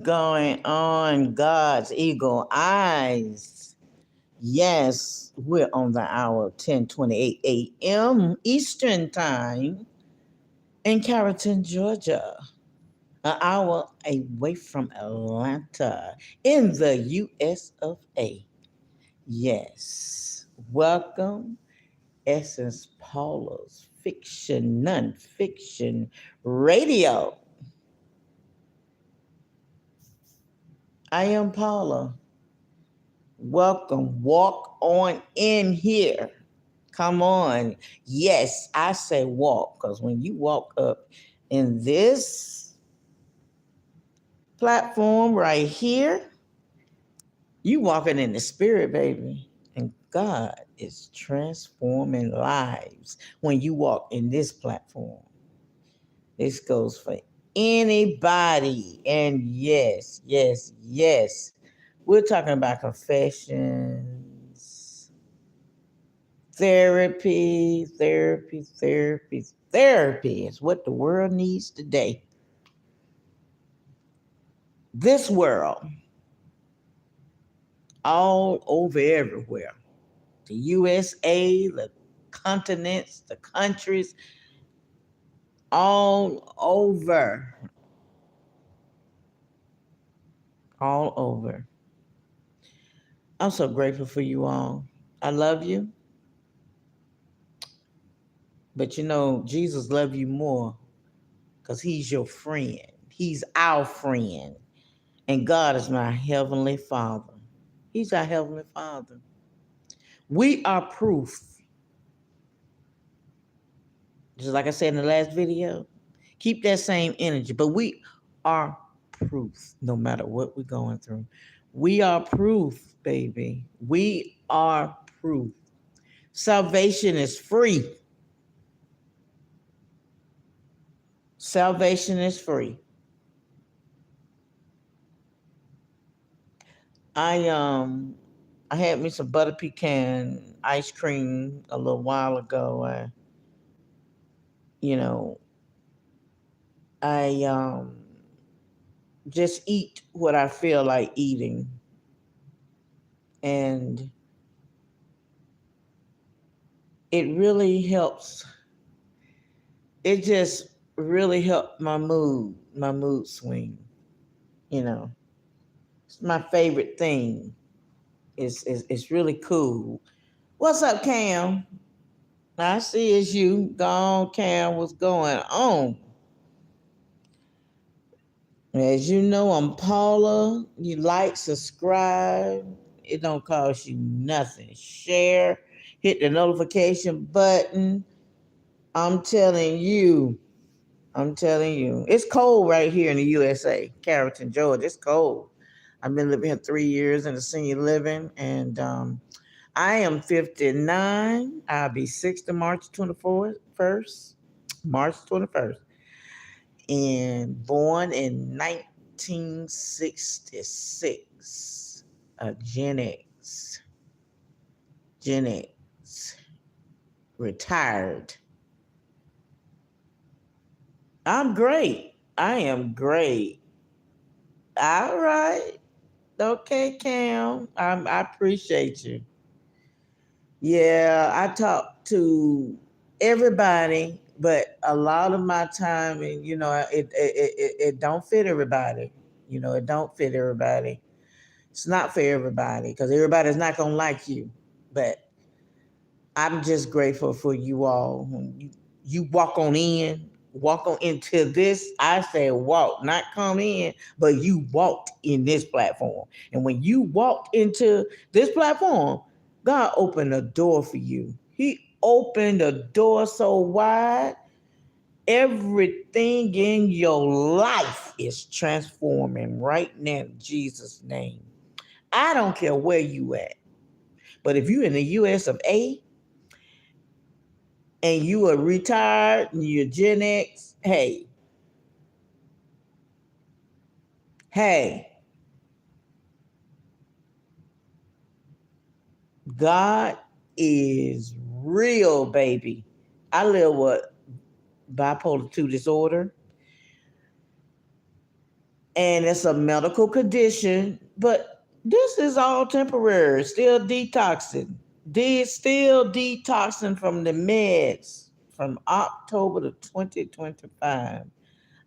Going on, God's eagle eyes? Yes, we're on the hour 10:28 a.m. Eastern Time in Carrollton, Georgia. An hour away from Atlanta in the US of A. Yes. Welcome, Essence Paula's Fiction Nonfiction Radio. I am Paula. Welcome. Walk on in here. Come on. Yes, I say walk because when you walk up in this platform right here, you walking in the spirit, baby. And God is transforming lives when you walk in this platform. This goes for anybody. And yes, yes, yes. We're talking about confessions, therapy is what the world needs today. This world, all over everywhere, the USA, the continents, the countries, all over, all over. I'm so grateful for you all. I love you, but you know, Jesus loves you more because he's your friend. He's our friend. And God is my heavenly Father. He's our heavenly Father. We are proof. Just like I said in the last video, keep that same energy. But we are proof no matter what we're going through. We are proof, baby. We are proof. Salvation is free. Salvation is free. I I had me some butter pecan ice cream a little while ago. You know, I just eat what I feel like eating. And it really helps. It just really helped my mood swing. You know, it's my favorite thing. It's really cool. What's up, Cam? I see it's you. Gone, Cam. What's going on? As you know, I'm Paula. You like, subscribe. It don't cost you nothing. Share, hit the notification button. I'm telling you, I'm telling you. It's cold right here in the USA, Carrollton, Georgia. It's cold. I've been living here 3 years in the senior living, and I am 59. I'll be 60 March 24th, March 21st, and born in 1966. Gen X. Gen X. Retired. I'm great. I am great. All right. Okay, Cam. I appreciate you. Yeah, I talk to everybody, but a lot of my time, and it don't fit everybody. You know, it don't fit everybody. It's not for everybody because everybody's not gonna like you. But I'm just grateful for you all. When you walk on into this. I say walk, not come in, but you walked in this platform. And when you walked into this platform, God opened a door for you. He opened a door so wide, everything in your life is transforming right now in Jesus' name. I don't care where you at, but if you're in the US of A, and you are retired and you're Gen X, hey, God is real, baby. I live with bipolar 2 disorder. and it's a medical condition, but this is all temporary. Still detoxing. Still detoxing from the meds from October to 2025.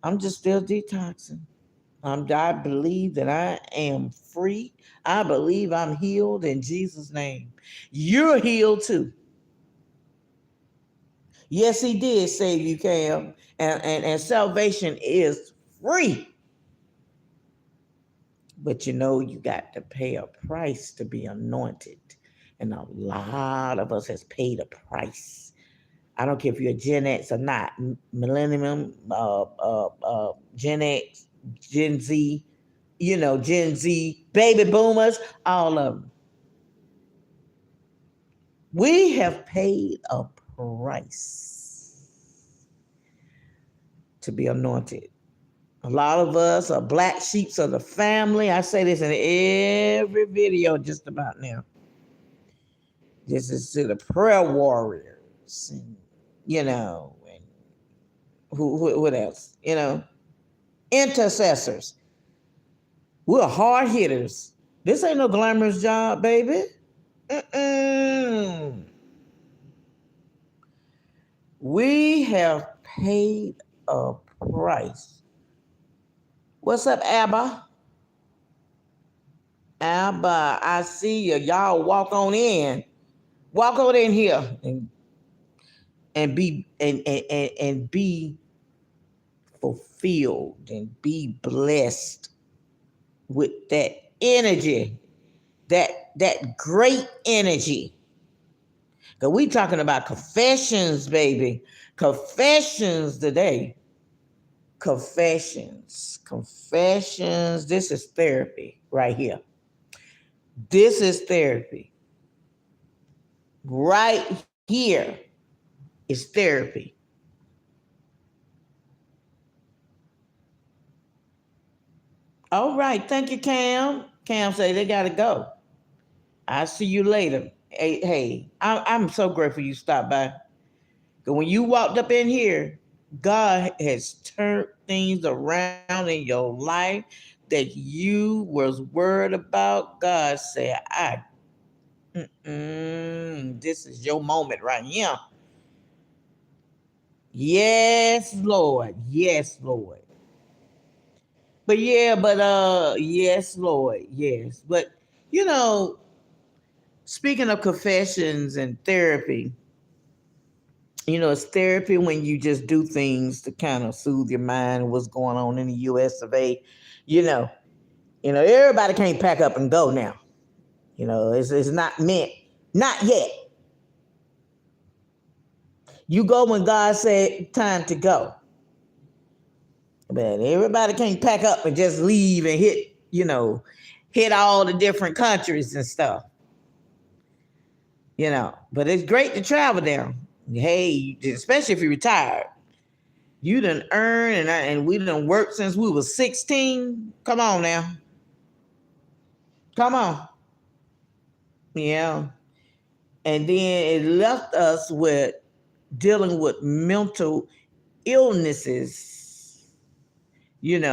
I'm just still detoxing. I believe that I am free. I believe I'm healed in Jesus' name. You're healed too. Yes, he did save you, Cam. And salvation is free. But you got to pay a price to be anointed. And a lot of us has paid a price. I don't care if you're Gen X or not, Millennium, Gen X, Gen Z, Gen Z, baby boomers, all of them. We have paid a price to be anointed. A lot of us are black sheeps of the family. I say this in every video just about now. This is to the prayer warriors, and, and what else? Intercessors. We're hard hitters. This ain't no glamorous job, baby. Mm-mm. We have paid a price. What's up, Abba? Abba, I see you. Y'all walk on in. Walk on in here and be fulfilled and be blessed with that energy, that great energy. Because we talking about confessions, baby. Confessions today. Confessions. This is therapy right here. This is therapy. Right here is therapy. All right. Thank you, Cam. Cam said they got to go. I'll see you later. Hey, I'm so grateful you stopped by. Because when you walked up in here, God has turned things around in your life that you was worried about. God said, this is your moment right here. Yes, Lord. Yes, Lord. Yes, Lord. Yes. But, speaking of confessions and therapy, it's therapy when you just do things to kind of soothe your mind and what's going on in the US of A. Everybody can't pack up and go now. It's not meant, not yet. You go when God said time to go. But everybody can't pack up and just leave and hit all the different countries and stuff. But it's great to travel there. Hey, especially if you're retired. You done earn and we done worked since we was 16. Come on now. Come on. Yeah. And then it left us with dealing with mental illnesses, and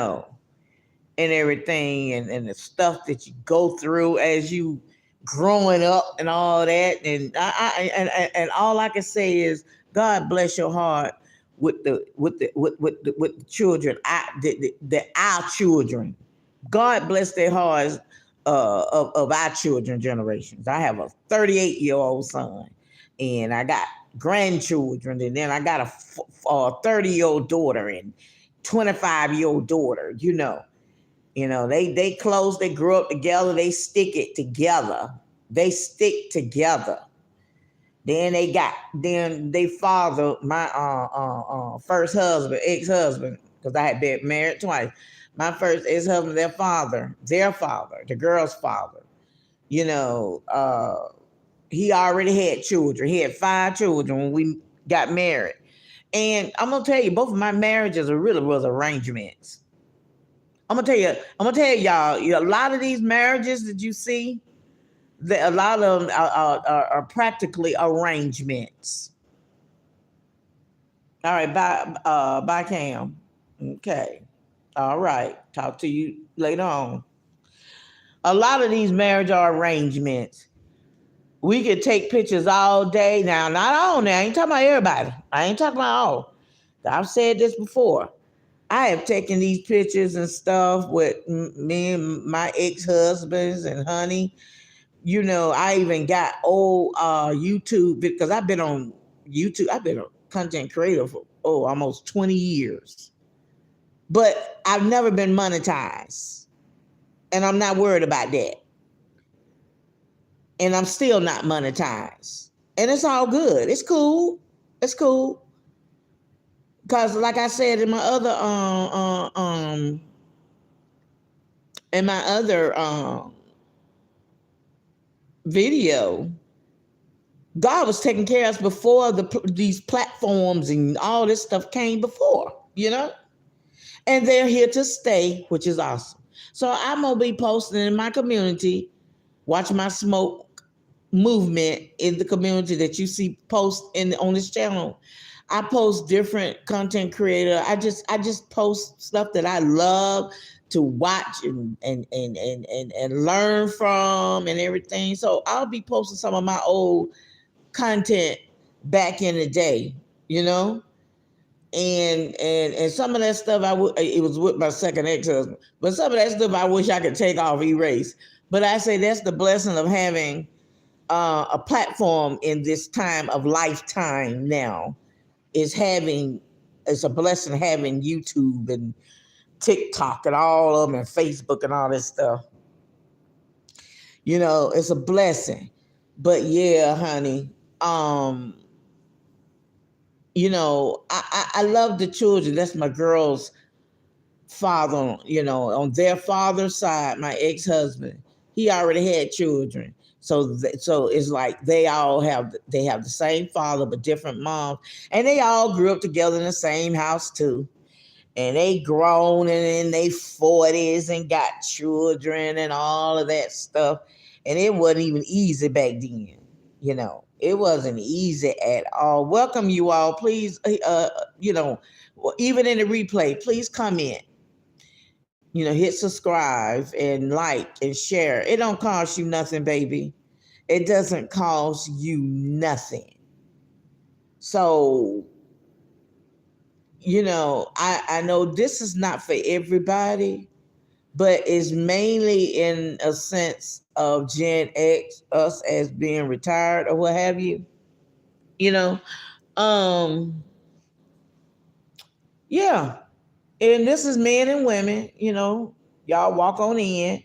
everything and the stuff that you go through as you growing up and all that. And and all I can say is God bless your heart with the children, our children. God bless their hearts of our children generations. I have a 38-year-old son, and I got grandchildren, and then I got a 30-year-old daughter and 25-year-old daughter. They close, they grow up together, they stick it together. They stick together. Then they father, my first husband, ex-husband, because I had been married twice. My first ex-husband, their father, the girl's father, he already had children. He had 5 children when we got married. And I'm gonna tell you, both of my marriages was arrangements. I'm gonna tell y'all, a lot of these marriages that you see, a lot of them are practically arrangements. All right, bye Cam. Okay. All right. Talk to you later on. A lot of these marriage arrangements, we could take pictures all day. Now, not all now. I ain't talking about everybody. I ain't talking about all. I've said this before. I have taken these pictures and stuff with me and my ex-husbands and honey. You know, I even got old YouTube because I've been on YouTube. I've been a content creator for almost 20 years. But I've never been monetized. And I'm not worried about that. And I'm still not monetized. And it's all good. It's cool. It's cool. Because like I said in my other video, God was taking care of us before these platforms and all this stuff came before, you know? And they're here to stay, which is awesome. So I'm going to be posting in my community, watch my smoke movement in the community that you see post on this channel. I post different content creator. I just post stuff that I love to watch and learn from and everything. So I'll be posting some of my old content back in the day, you know, and some of that stuff it was with my second ex-husband, but some of that stuff I wish I could take off, erase. But I say that's the blessing of having a platform in this time of lifetime now. It's a blessing having YouTube and TikTok and all of them and Facebook and all this stuff. You know, it's a blessing. But yeah, honey, you know, I love the children. That's my girl's father, you know, on their father's side, my ex-husband, he already had children. So it's like they have the same father but different moms, and they all grew up together in the same house too. And they grown and in their 40s and got children and all of that stuff. And it wasn't even easy back then, you know. It wasn't easy at all. Welcome you all. Please, you know, even in the replay, please comment. You know, hit subscribe and like and share. It don't cost you nothing, baby. It doesn't cost you nothing. So, you know, I know this is not for everybody, but it's mainly in a sense of Gen X, us as being retired or what have you. You know, yeah. And this is men and women, you know, y'all walk on in.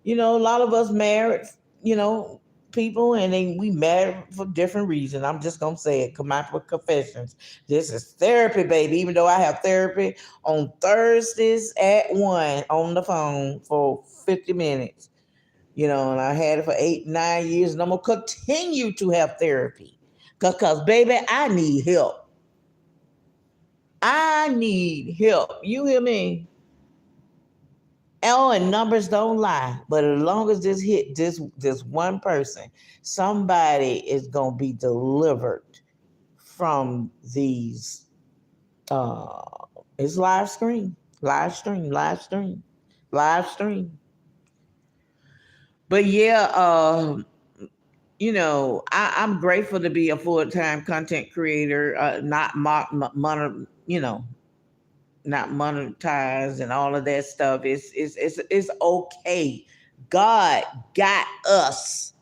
You know, a lot of us married, you know, people, and we married for different reasons. I'm just gonna say it. Come out with confessions. This is therapy, baby. Even though I have therapy on Thursdays at 1 on the phone for 50 minutes. You know, and I had it for 8, 9 years, and I'm gonna continue to have therapy. Cause baby, I need help. I need help. You hear me? Oh, and numbers don't lie. But as long as this hit this one person, somebody is gonna be delivered from these. It's live stream, live stream, live stream, live stream. But yeah, you know, I'm grateful to be a full-time content creator, you know, not monetized and all of that stuff. It's okay. God got us.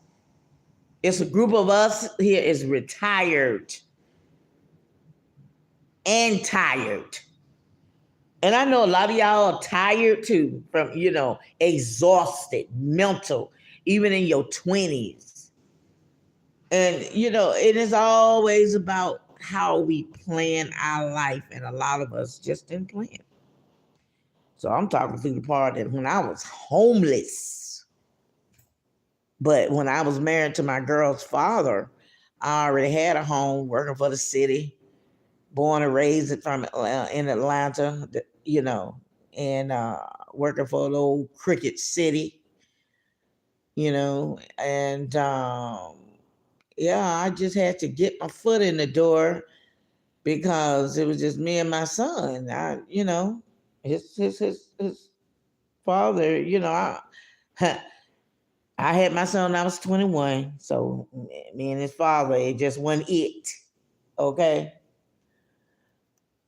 It's a group of us here is retired and tired. And I know a lot of y'all are tired too, from, you know, exhausted, mental, even in your 20s. And, you know, it is always about how we plan our life. And a lot of us just didn't plan. So I'm talking through the part that when I was homeless, but when I was married to my girl's father, I already had a home working for the city, born and raised from in Atlanta, you know, and working for a little cricket city, you know, and yeah, I just had to get my foot in the door because it was just me and my son. You know, His father, I had my son when I was 21. So me and his father, it just wasn't it. Okay.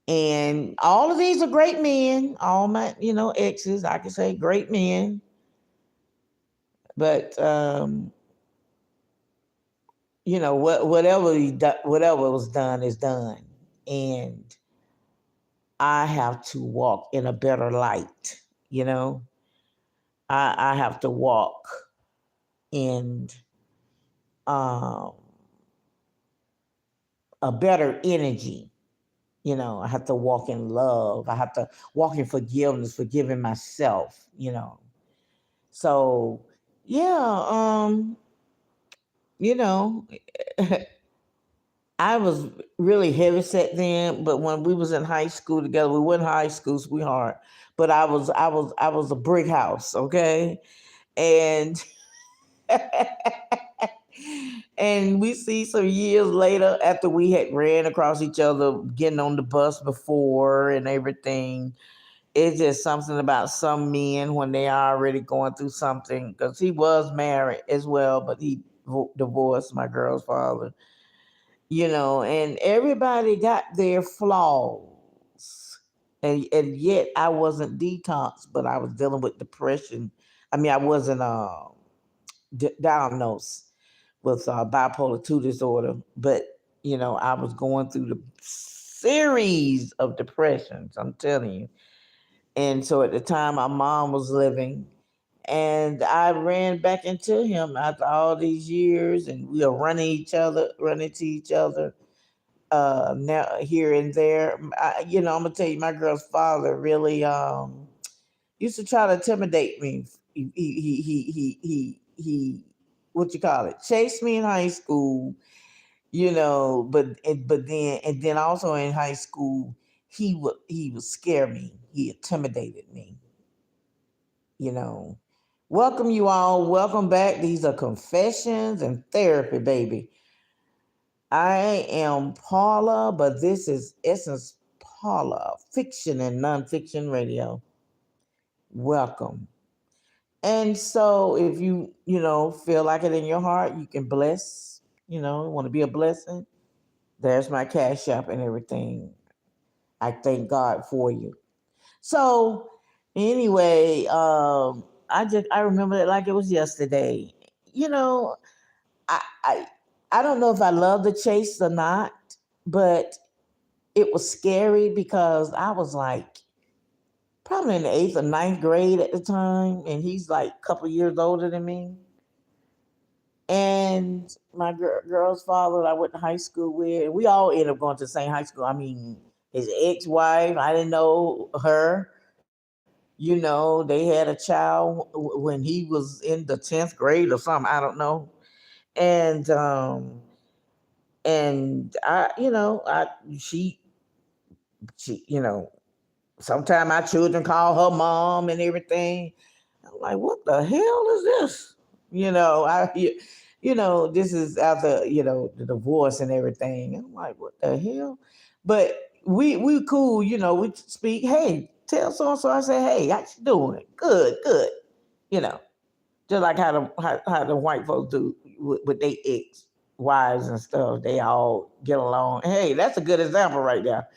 And all of these are great men. All my, exes, I can say great men. But whatever was done is done. And I have to walk in a better light, you know. I have to walk in um a better energy. I have to walk in love. I have to walk in forgiveness, forgiving myself. So yeah, you know, I was really heavy set then, but when we was in high school together, we weren't high school sweetheart, but I was a brick house, okay? And and we see some years later after we had ran across each other getting on the bus before and everything. It's just something about some men when they are already going through something, because he was married as well, but he divorced my girl's father, and everybody got their flaws. And yet I wasn't detox, but I was dealing with depression. I mean, I wasn't diagnosed with bipolar 2 disorder, but I was going through the series of depressions, I'm telling you. And so at the time my mom was living, and I ran back into him after all these years, and we were running to each other now here and there. I'm gonna tell you, my girl's father really used to try to intimidate me. He what you call it? Chased me in high school, but then also in high school he would scare me. He intimidated me. You know. Welcome you all. Welcome back. These are confessions and therapy, baby. I am Paula, but this is Essence Paula, fiction and nonfiction radio. Welcome. And so if you feel like it in your heart, you can bless, want to be a blessing. There's my cash app and everything. I thank God for you. So anyway, I remember it like it was yesterday. You know, I I I don't know if I love the chase or not, but it was scary because I was like probably in the eighth or ninth grade at the time, and he's like a couple years older than me. And my girl's father, I went to high school with, and we all ended up going to the same high school. I mean, his ex-wife, I didn't know her. They had a child when he was in the 10th grade or something. I don't know. And I, she, she, sometimes my children call her mom and everything. I'm like, what the hell is this? This is after the divorce and everything. I'm like, what the hell? But we cool. We speak. Hey, tell so and so. I say, hey, how you doing? Good, good. You know, just like how the white folks do with their ex wives and stuff. They all get along. Hey, that's a good example right there.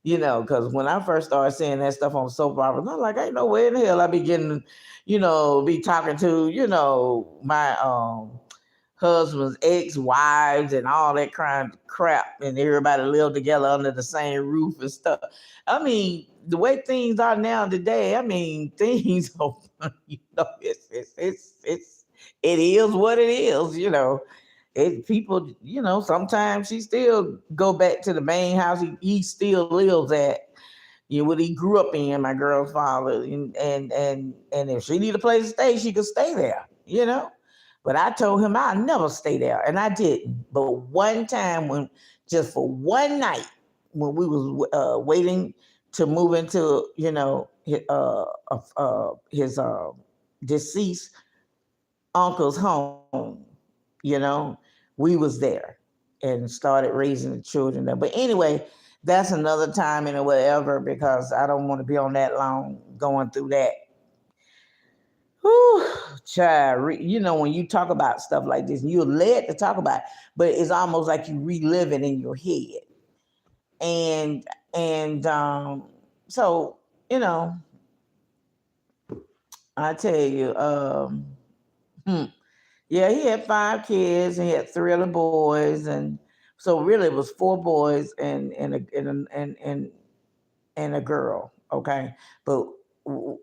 Because when I first started seeing that stuff on soap operas, I'm like, ain't no way in hell I be getting, be talking to, my husband's ex-wives and all that kind of crap, and everybody live together under the same roof and stuff. I mean, the way things are now today, I mean, things are, it is what it is. People, sometimes he still go back to the main house he still lives at, what he grew up in, my girl's father, and if she need a place to stay, she could stay there. But I told him I'll never stay there, and I didn't. But one time, when just for one night, when we was waiting to move into, his deceased uncle's home, you know, we was there and started raising the children there. But anyway, That's another time and whatever, because I don't want to be on that long going through that. Whew, child, when you talk about stuff like this, you're led to talk about it, but it's almost like you relive it in your head. And so, you know, I tell you, hmm, yeah, he had 5 kids, and he had three other boys, and so really it was 4 boys and a girl. Okay, but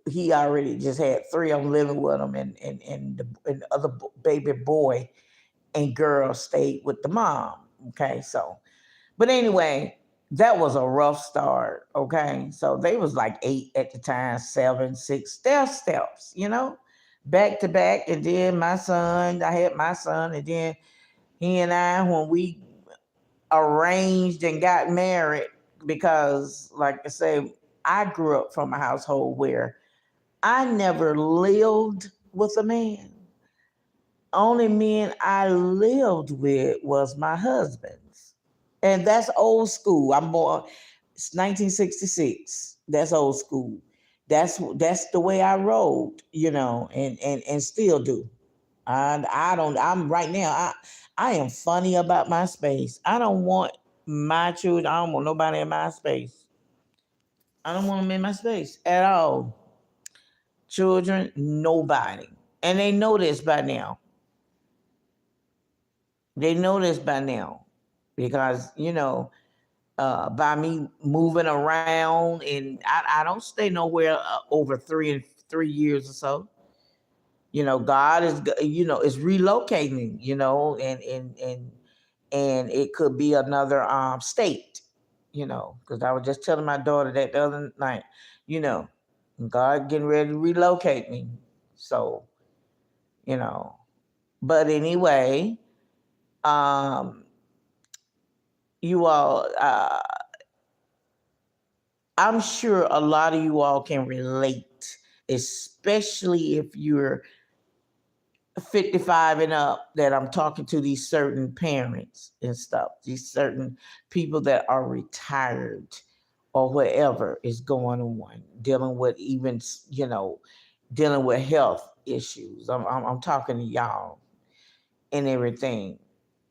he already just had three of them living with him, and the other baby boy and girl stayed with the mom. Okay, so but anyway, that was a rough start. Okay, so they was like 8 at the time, 7, 6 steps, back to back, and then I had my son, and then he and I, when we arranged and got married, because like I say, I grew up from a household where I never lived with a man. Only men I lived with was my husband's. And that's old school. I'm born, it's 1966. That's old school. That's the way I rolled, and still do. I don't. I'm right now. I am funny about my space. I don't want my children. I don't want nobody in my space. I don't want them in my space at all. Children, nobody, and they know this by now. They know this by now, because by me moving around, and I don't stay nowhere over 3 years or so. God is relocating, and it could be another state, because I was just telling my daughter that the other night, you know, God getting ready to relocate me. So, you know, but anyway, um, you all, I'm sure a lot of you all can relate, especially if you're 55 and up, that I'm talking to these certain parents and stuff, these certain people that are retired or whatever is going on, dealing with even, dealing with health issues. I'm talking to y'all and everything.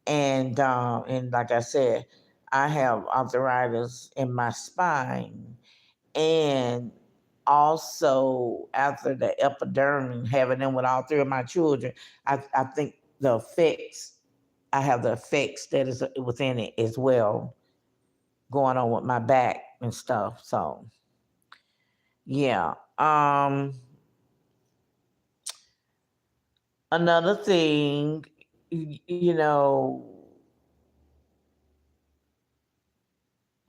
And like I said, I have arthritis in my spine, and also after the epidermis, having them with all three of my children, I think the effects, I have the effects that is within it as well, going on with my back and stuff. So yeah. Another thing, you know,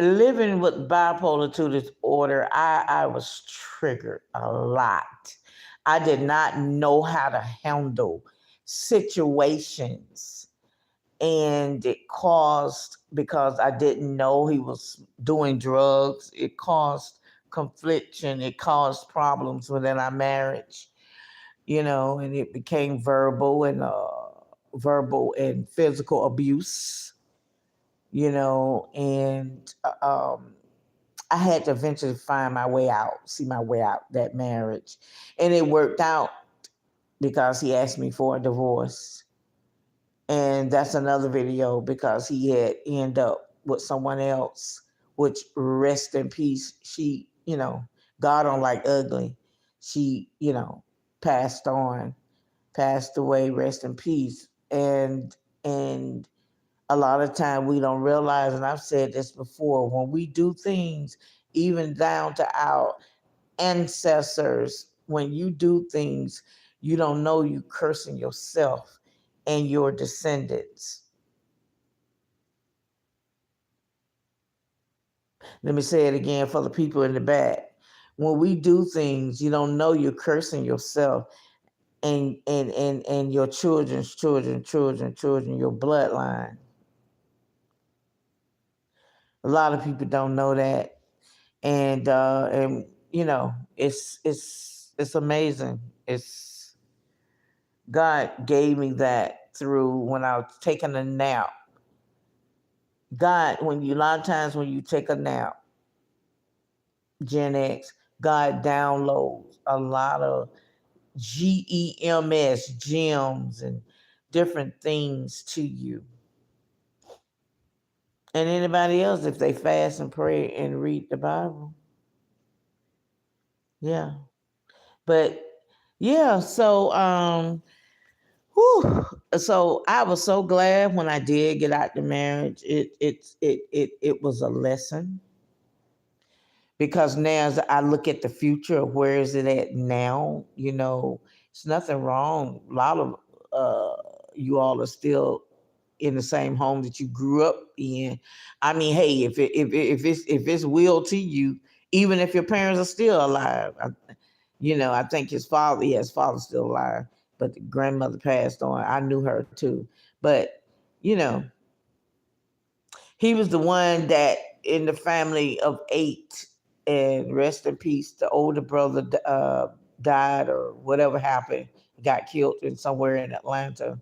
living with bipolar 2 disorder, I was triggered a lot. I did not know how to handle situations. And it caused, because I didn't know he was doing drugs, it caused confliction, it caused problems within our marriage, and it became verbal and physical abuse, and I had to eventually find my way out, see my way out that marriage. And it worked out because he asked me for a divorce. And that's another video, because he had ended up with someone else, which, rest in peace. She, God don't like ugly. She, passed on, passed away, rest in peace. And a lot of time we don't realize, and I've said this before, when we do things, even down to our ancestors, when you do things, you don't know you cursing yourself and your descendants. Let me say it again for the people in the back. When we do things, you don't know you're cursing yourself and your children's children, your bloodline. A lot of people don't know that. And it's amazing. It's God gave me that through when I was taking a nap. God, a lot of times when you take a nap, Gen X, God downloads a lot of GEMS, gems, and different things to you. And anybody else, if they fast and pray and read the Bible. Yeah. But yeah, so I was so glad when I did get out the marriage. It was a lesson, because now as I look at the future, where is it at now? It's nothing wrong. A lot of you all are still in the same home that you grew up in. I mean, hey, if it's will to you, even if your parents are still alive, I think his father's still alive, but the grandmother passed on. I knew her too, but you know, he was the one that in the family of 8, and rest in peace. The older brother died or whatever happened, got killed in somewhere in Atlanta.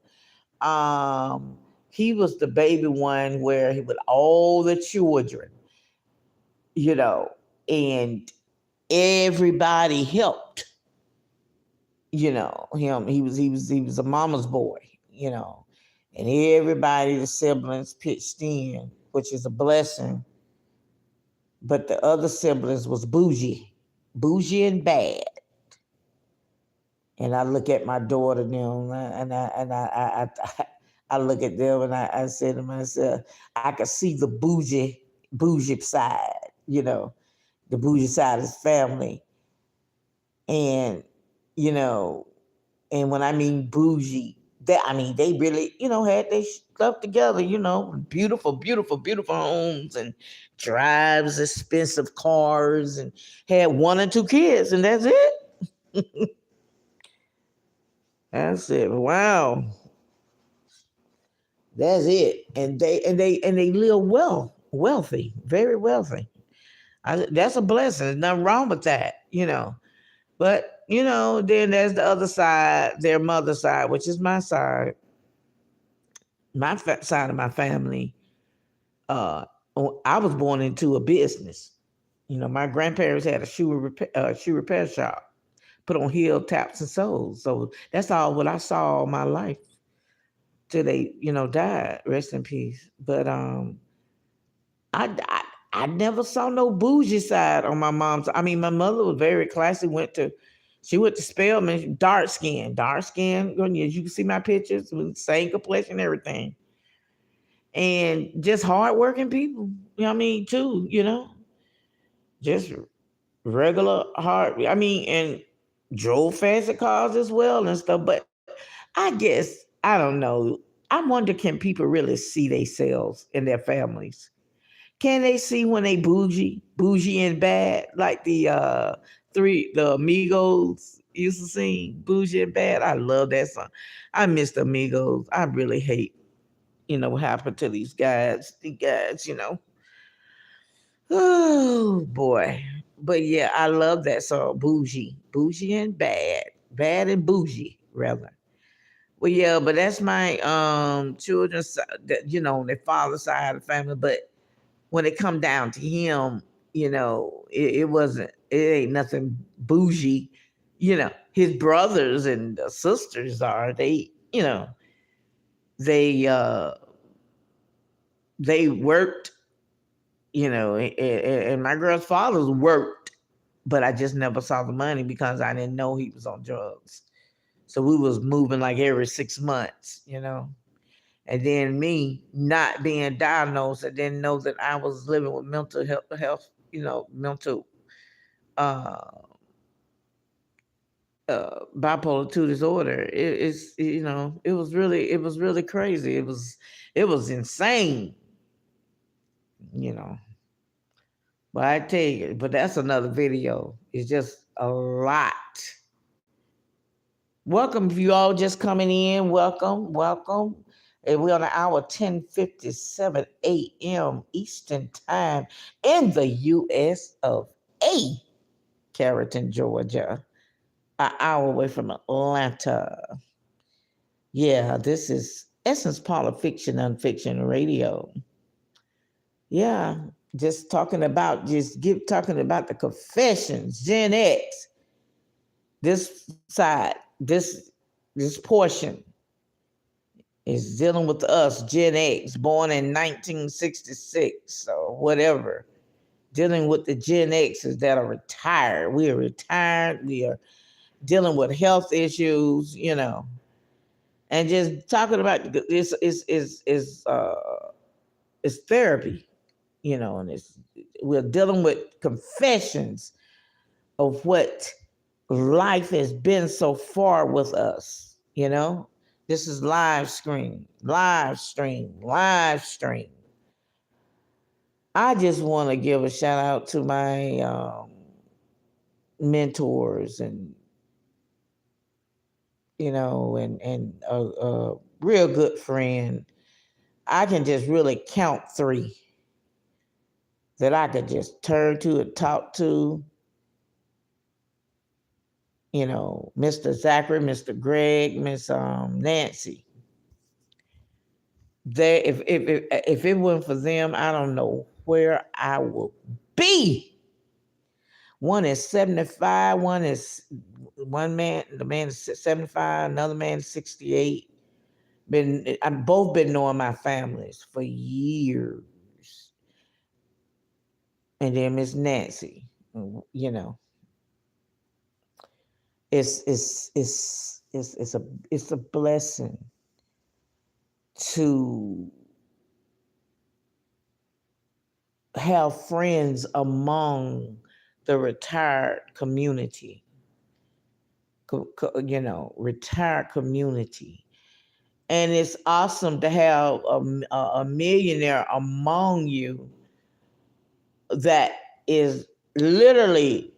Um, he was the baby one where he with all the children, you know, and everybody helped. Him. He was a mama's boy. You know, and everybody, the siblings pitched in, which is a blessing. But the other siblings was bougie and bad. And I look at my daughter now, I look at them, and I say to myself, I could see the bougie side, the bougie side of his family. And, you know, and when I mean bougie, they really, had their stuff together, beautiful, beautiful, beautiful homes, and drives expensive cars, and had 1 or 2 kids, and that's it. That's it. Wow. That's it. And they live wealthy, very wealthy. That's a blessing. There's nothing wrong with that. But then there's the other side, their mother side, which is my side, side of my family. Uh, I was born into a business. My grandparents had a shoe repair shop, put on heel taps and soles. So that's all what I saw all my life till they, died. Rest in peace. But I never saw no bougie side on my mom's. I mean, my mother was very classy. She went to Spelman, dark skin. As you can see my pictures, with same complexion, everything, and just hardworking people. Too. Just regular hard. And drove fancy cars as well and stuff. But I guess I don't know. I wonder, can people really see themselves in their families? Can they see when they bougie and bad, like the Amigos used to sing, bougie and bad? I love that song. I miss the Amigos. I really hate, what happened to these guys. Oh boy. But yeah, I love that song, bougie and bad and bougie rather. Well, yeah, but that's my children's, their father's side of the family. But when it come down to him, it ain't nothing bougie. His brothers and sisters are, they uh they worked, and my girl's father worked, but I just never saw the money because I didn't know he was on drugs. So we was moving like every 6 months. And then me not being diagnosed, I didn't know that I was living with mental health, mental uh, bipolar 2 disorder. It was really crazy. It was insane, you know. But I tell you, but that's another video. It's just a lot. Welcome, if you all just coming in. Welcome, welcome. And we're on the hour 10:57 a.m. Eastern Time in the U.S. of A. Carrollton, Georgia, an hour away from Atlanta. Yeah, this is Essence Fiction, Nonfiction Radio. Yeah, talking about the confessions, Gen X, this side, this portion is dealing with us, Gen X, born in 1966 or whatever, dealing with the Gen X's that are retired. We are retired. We are dealing with health issues, and just talking about this is therapy, and we're dealing with confessions of what life has been so far with us. This is live stream. I just want to give a shout out to my mentors and and a real good friend. I can just really count three that I could just turn to and talk to. Mr. Zachary, Mr. Greg, Miss Nancy. If it weren't for them, I don't know where I would be. One is 75. The man is 75. Another man is 68. I've both been knowing my families for years. And then Miss Nancy, you know, it's a blessing to have friends among the retired community. Retired community. And it's awesome to have a millionaire among you that is literally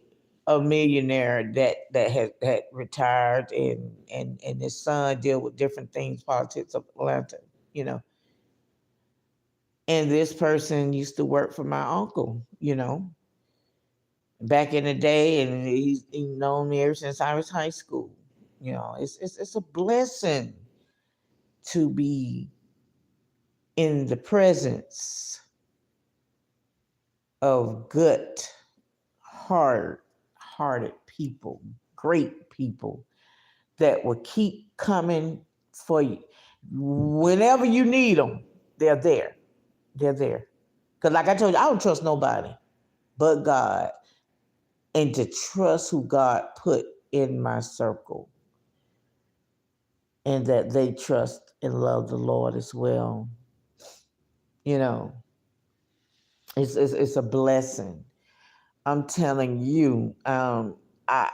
a millionaire that had retired, and his son deal with different things, politics of Atlanta, you know. And this person used to work for my uncle, back in the day, and he's known me ever since I was high school. It's a blessing to be in the presence of good, hearted people, great people that will keep coming for you. Whenever you need them, they're there. They're there. Because, like I told you, I don't trust nobody but God. And to trust who God put in my circle, and that they trust and love the Lord as well. You know, it's a blessing. I'm telling you, I, I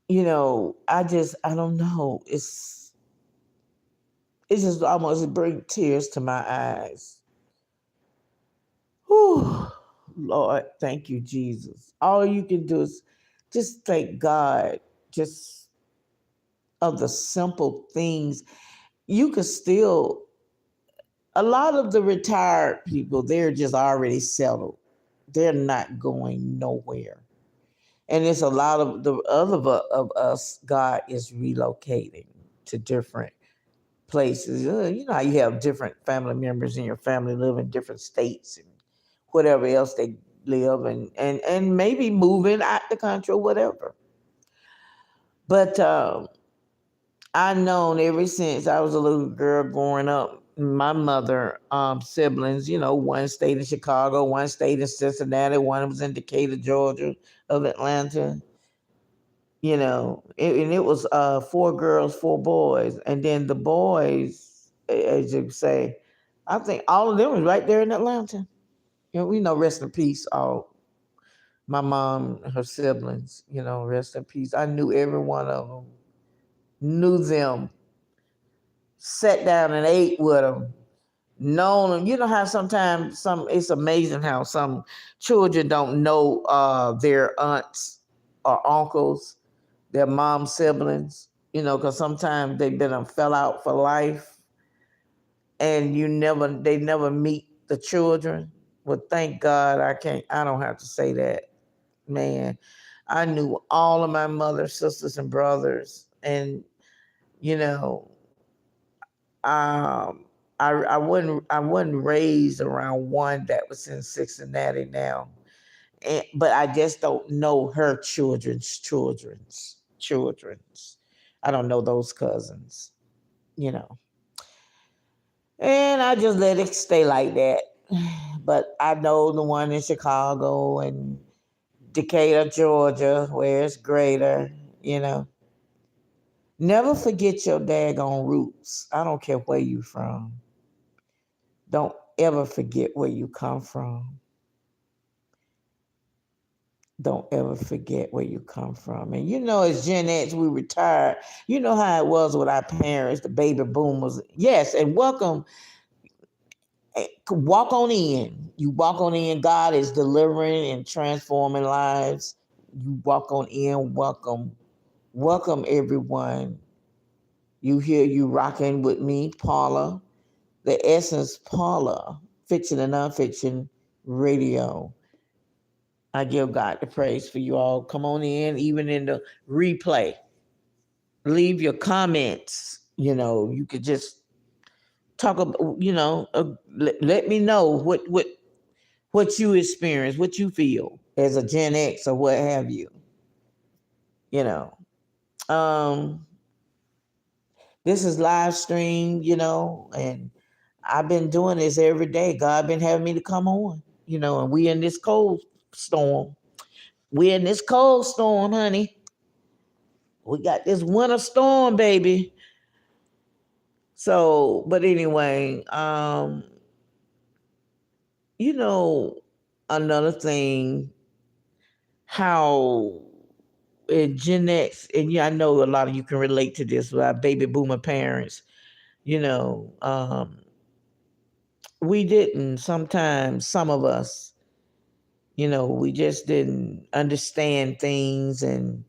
I don't know. It's just almost bring tears to my eyes. Whew. Lord, thank you, Jesus. All you can do is just thank God, just of the simple things. You could still, a lot of the retired people, they're just already settled. They're not going nowhere. And it's a lot of the other of us, God is relocating to different places. You know how you have different family members in your family live in different states and whatever else they live, and maybe moving out the country or whatever. But I known ever since I was a little girl growing up, my mother siblings, one stayed in Chicago, one stayed in Cincinnati, one was in Decatur, Georgia, of Atlanta. And it was four girls, four boys, and then the boys, as you say, I think all of them was right there in Atlanta. We know, rest in peace, all my mom, her siblings. Rest in peace. I knew every one of them, knew them, sat down and ate with them, known them. You know how sometimes it's amazing how some children don't know their aunts or uncles, their mom siblings, because sometimes they've been fell out for life, and they never meet the children. Well, thank God I don't have to say that, man. I knew all of my mother's sisters and brothers, and you know, Um, I wasn't raised around one that was in Cincinnati now, but I just don't know her children's. I don't know those cousins, you know, and I just let it stay like that. But I know the one in Chicago and Decatur, Georgia, where it's greater, you know. Never forget your daggone roots. I don't care where you from. Don't ever forget where you come from. Don't ever forget where you come from. And you know, as Gen X, we retired. You know how it was with our parents, the baby boomers. Yes, and welcome. Walk on in. You walk on in. God is delivering and transforming lives. You walk on in. Welcome. Welcome, everyone. You hear you rocking with me, Paula, the Essence Paula, Fiction and Nonfiction Radio. I give God the praise for you all. Come on in, even in the replay. Leave your comments. You know, you could just talk about. You know, let me know what you experience, what you feel as a Gen X or what have you. You know, um, this is live stream. You know, and I've been doing this every day. God been having me to come on. You know, and we in this cold storm. We in this cold storm, honey. We got this winter storm, baby. So, but anyway, you know, another thing, how Gen X, and yeah, I know a lot of you can relate to this with our baby boomer parents, you know, we didn't sometimes, some of us, you know, we just didn't understand things, and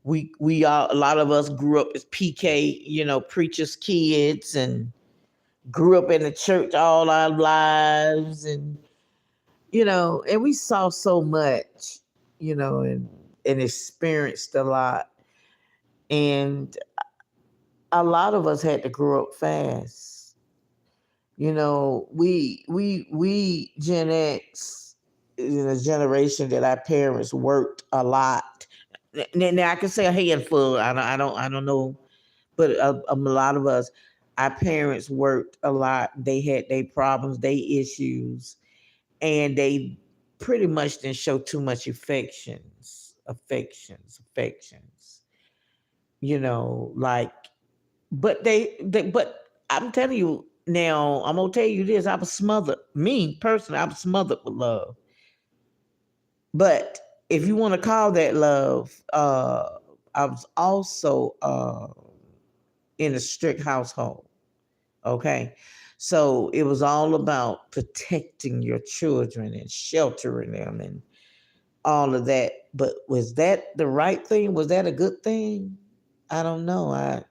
we all, a lot of us grew up as PK, you know, preachers' kids, and grew up in the church all our lives, and you know, and we saw so much, you know, and experienced a lot, and a lot of us had to grow up fast. You know, we Gen X is in a generation that our parents worked a lot. Now I can say a handful. I don't know, but a lot of us, our parents worked a lot. They had their problems, their issues, and they pretty much didn't show too much affections. You know, like, but I'm telling you now, I'm gonna tell you this, I was smothered. Me personally, I was smothered with love. But if you want to call that love, I was also in a strict household. Okay. So it was all about protecting your children and sheltering them and all of that. But was that the right thing? Was that a good thing? I don't know.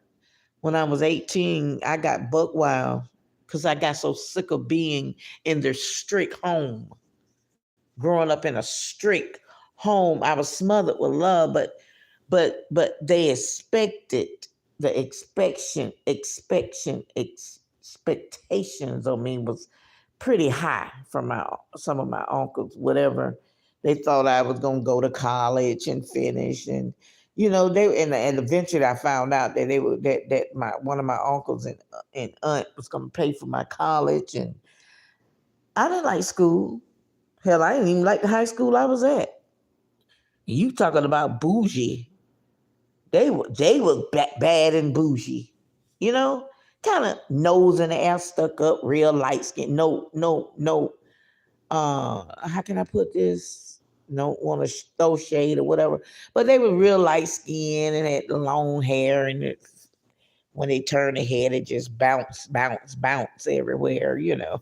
When I was 18, I got buck wild because I got so sick of being in their strict home. Growing up in a strict home, I was smothered with love, but they expected the expectations of me was pretty high from my some of my uncles, whatever. They thought I was gonna go to college and finish, and you know they and eventually I found out that they were that my one of my uncles and aunt was gonna pay for my college, and I didn't like school. Hell, I didn't even like the high school I was at. You talking about bougie? They were bad and bougie, you know, kind of nose in the air, stuck up, real light skin. No. How can I put this? Don't want to throw shade or whatever, but they were real light skin and had the long hair, and when they turned their head, it just bounce everywhere, you know.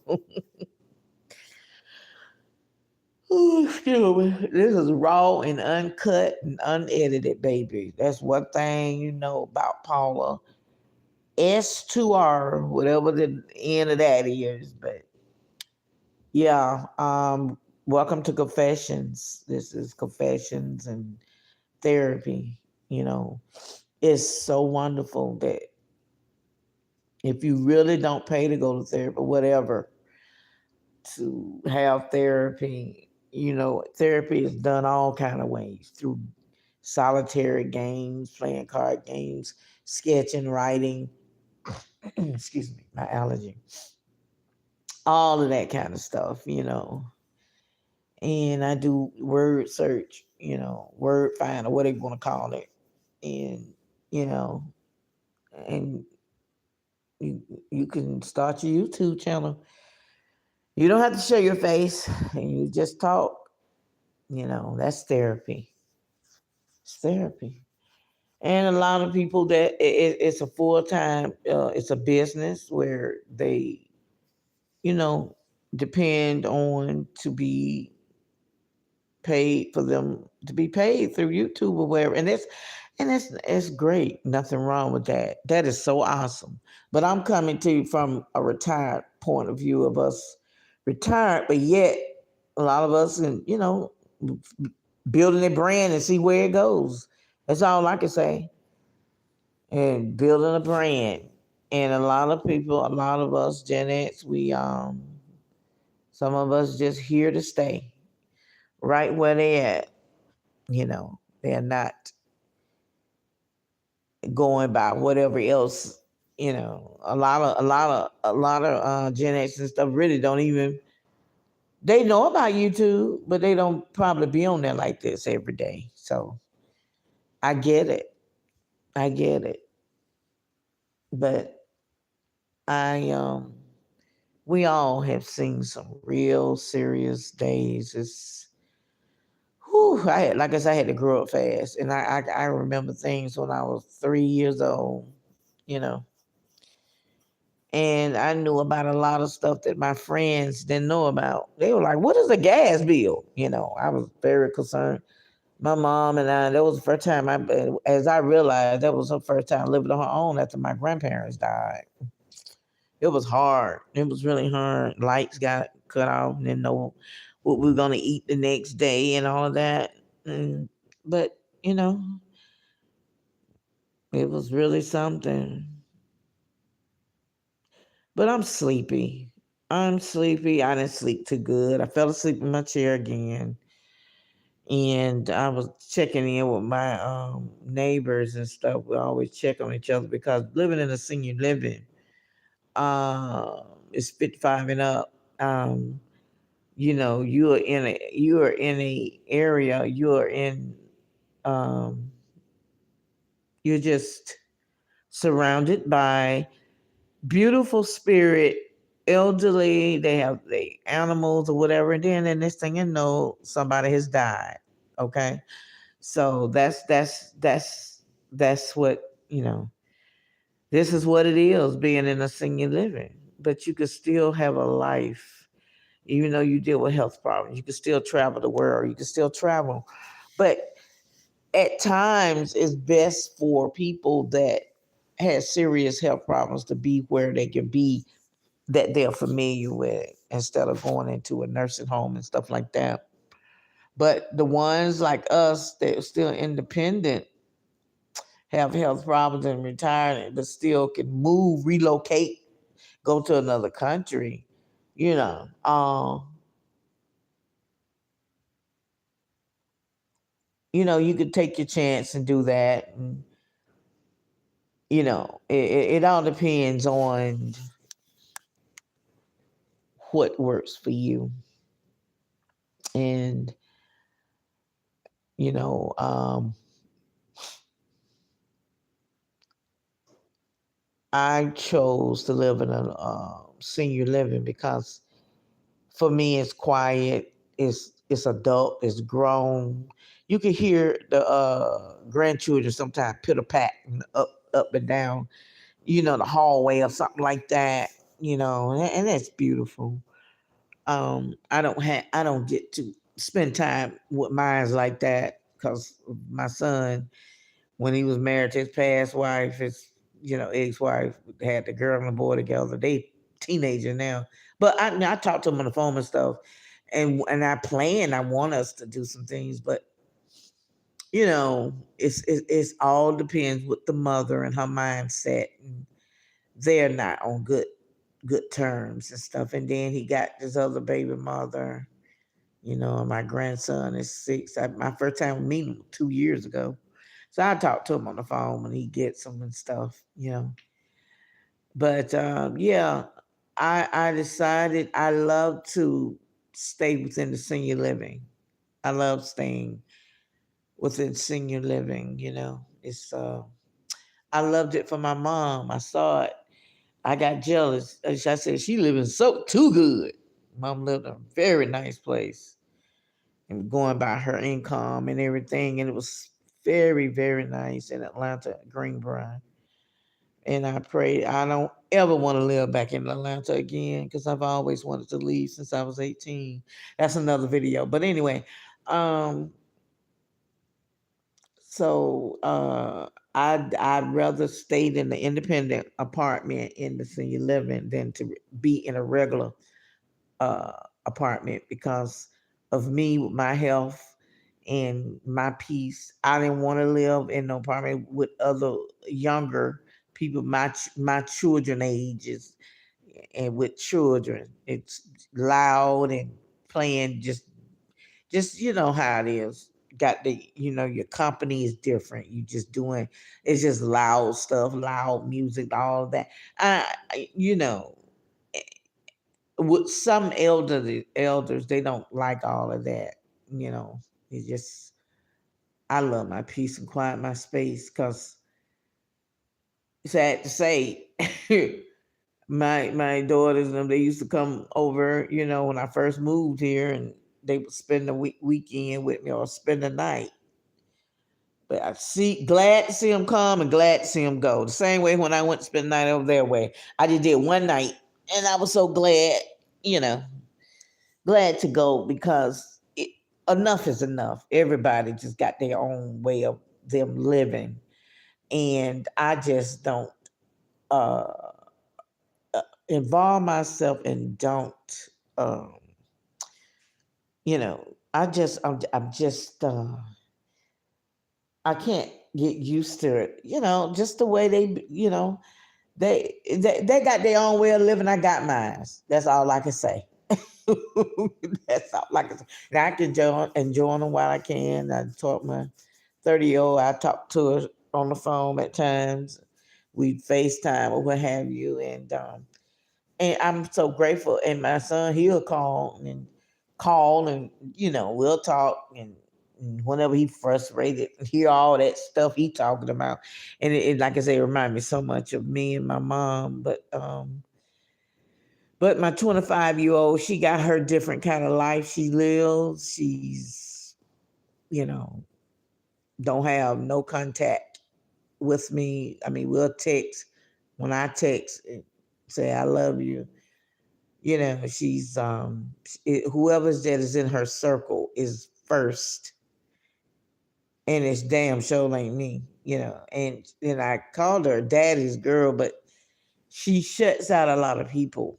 Oh, excuse me. This is raw and uncut and unedited, baby. That's one thing you know about Paula. S2R, whatever the end of that is. But yeah, welcome to Confessions. This is Confessions and Therapy. You know, it's so wonderful that If you really don't pay to go to therapy, whatever, to have therapy, therapy is done all kind of ways through solitary games, playing card games, sketching, writing. Excuse me, my allergy. All of that kind of stuff. And I do word search, word find or whatever you want to call it. And, you know, and you, you can start your YouTube channel. You don't have to show your face and you just talk. That's therapy. It's therapy. And a lot of people that it's a full time, it's a business where they, you know, depend on to be paid for them to be paid through YouTube or wherever. And it's great. Nothing wrong with that. That is so awesome. But I'm coming to you from a retired point of view of us retired, but yet a lot of us and building a brand and see where it goes. That's all I can say. And building a brand. And a lot of people, a lot of us Gen X, we some of us just here to stay right where they at. They're not going by whatever else. A lot of Gen X and stuff really don't even they know about YouTube, but they don't probably be on there like this every day. So I get it. I get it. But I we all have seen some real serious days. It's whew, like I said, I had to grow up fast, and I remember things when I was 3 years old, you know, and I knew about a lot of stuff that my friends didn't know about. They were like, "What is a gas bill?" I was very concerned. My mom and I, that was the first time as I realized, that was her first time living on her own after my grandparents died. It was hard. It was really hard. Lights got cut off, and didn't know what we were gonna eat the next day and all of that. And, but it was really something. But I'm sleepy. I'm sleepy. I didn't sleep too good. I fell asleep in my chair again. And I was checking in with my neighbors and stuff. We always check on each other because living in a senior living is 55 and up. You are in a area, um you're just surrounded by beautiful spirit, elderly, they have the animals or whatever, and then the next thing you know, somebody has died. Okay. So that's what, this is what it is being in a senior living. But you could still have a life, even though you deal with health problems. You can still travel the world. You can still travel. But at times it's best for people that have serious health problems to be where they can be that they're familiar with instead of going into a nursing home and stuff like that. But the ones like us that are still independent, have health problems and retired, but still can move, relocate, go to another country, you know, you could take your chance and do that. And, it all depends on what works for you. And, you know, um, I chose to live in a senior living because for me it's quiet, it's adult, it's grown. You can hear the grandchildren sometimes pitter pat up and down, the hallway or something like that, and that's beautiful. I don't get to spend time with mines like that because my son, when he was married to his past wife, his ex-wife, had the girl and the boy together. They teenager now, but I talk to him on the phone and stuff, and I want us to do some things, but it's all depends with the mother and her mindset, and they're not on good terms and stuff. And then he got this other baby mother, and my grandson is 6. My first time meeting him 2 years ago. So I talk to him on the phone when he gets them and stuff. But yeah, I decided I love to stay within the senior living. I love staying within senior living. It's I loved it for my mom. I saw it. I got jealous. I said, she living so too good. Mom lived in a very nice place and going by her income and everything. And it was very, very nice in Atlanta, Greenbrier. And I pray I don't ever want to live back in Atlanta again because I've always wanted to leave since I was 18. That's another video. But anyway, um, so I'd rather stay in the independent apartment in the senior living than to be in a regular uh, apartment because of me with my health and my peace. I didn't want to live in no apartment with other younger people, my children ages, and with children. It's loud and playing just how it is. Got your company is different. You just doing it's just loud stuff, loud music, all of that. I with some elders they don't like all of that. It's just I love my peace and quiet, my space, because sad to say, my daughters and them, they used to come over, when I first moved here, and they would spend the weekend with me or spend the night. But glad to see them come and glad to see them go. The same way when I went to spend the night over their way, I just did one night, and I was so glad, you know, glad to go because enough is enough. Everybody just got their own way of them living, and I just don't uh, involve myself and don't. Um, I'm just I can't get used to it. Just the way they got their own way of living. I got mine. That's all I can say. That's all I can say. Now I can enjoy them while I can. I talk my 30-year-old. I talk to her on the phone at times. We FaceTime or what have you, and I'm so grateful. And my son, he'll call and we'll talk and whenever he frustrated, hear all that stuff he talking about, and it like I say, it remind me so much of me and my mom. But my 25-year-old, she got her different kind of life she lives. She's you know don't have no contact with me. I mean, we'll text. When I text and say I love you, she's whoever's that is in her circle is first, and it's damn sure ain't me. And I called her daddy's girl, but she shuts out a lot of people.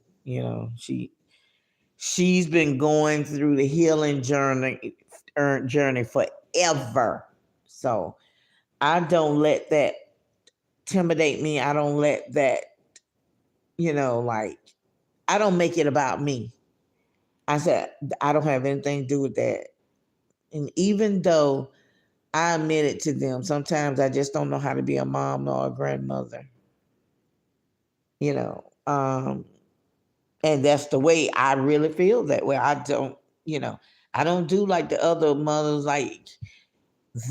She's been going through the healing journey forever. So I don't let that intimidate me. I don't let that, like, I don't make it about me. I said, I don't have anything to do with that. And even though I admit it to them, sometimes I just don't know how to be a mom or a grandmother, you know. And that's the way I really feel that way. I don't do like the other mothers, like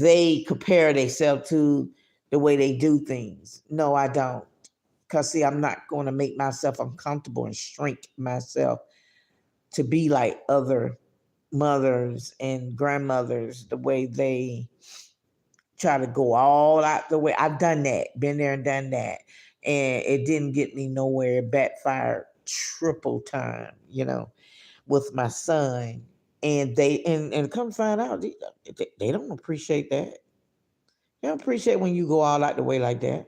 they compare themselves to the way they do things. No, I don't. Because, see, I'm not going to make myself uncomfortable and shrink myself to be like other mothers and grandmothers, the way they try to go all out the way. I've done that, been there and done that. And it didn't get me nowhere. It backfired triple time, with my son. And and come find out, they don't appreciate that. They don't appreciate when you go all out the way like that.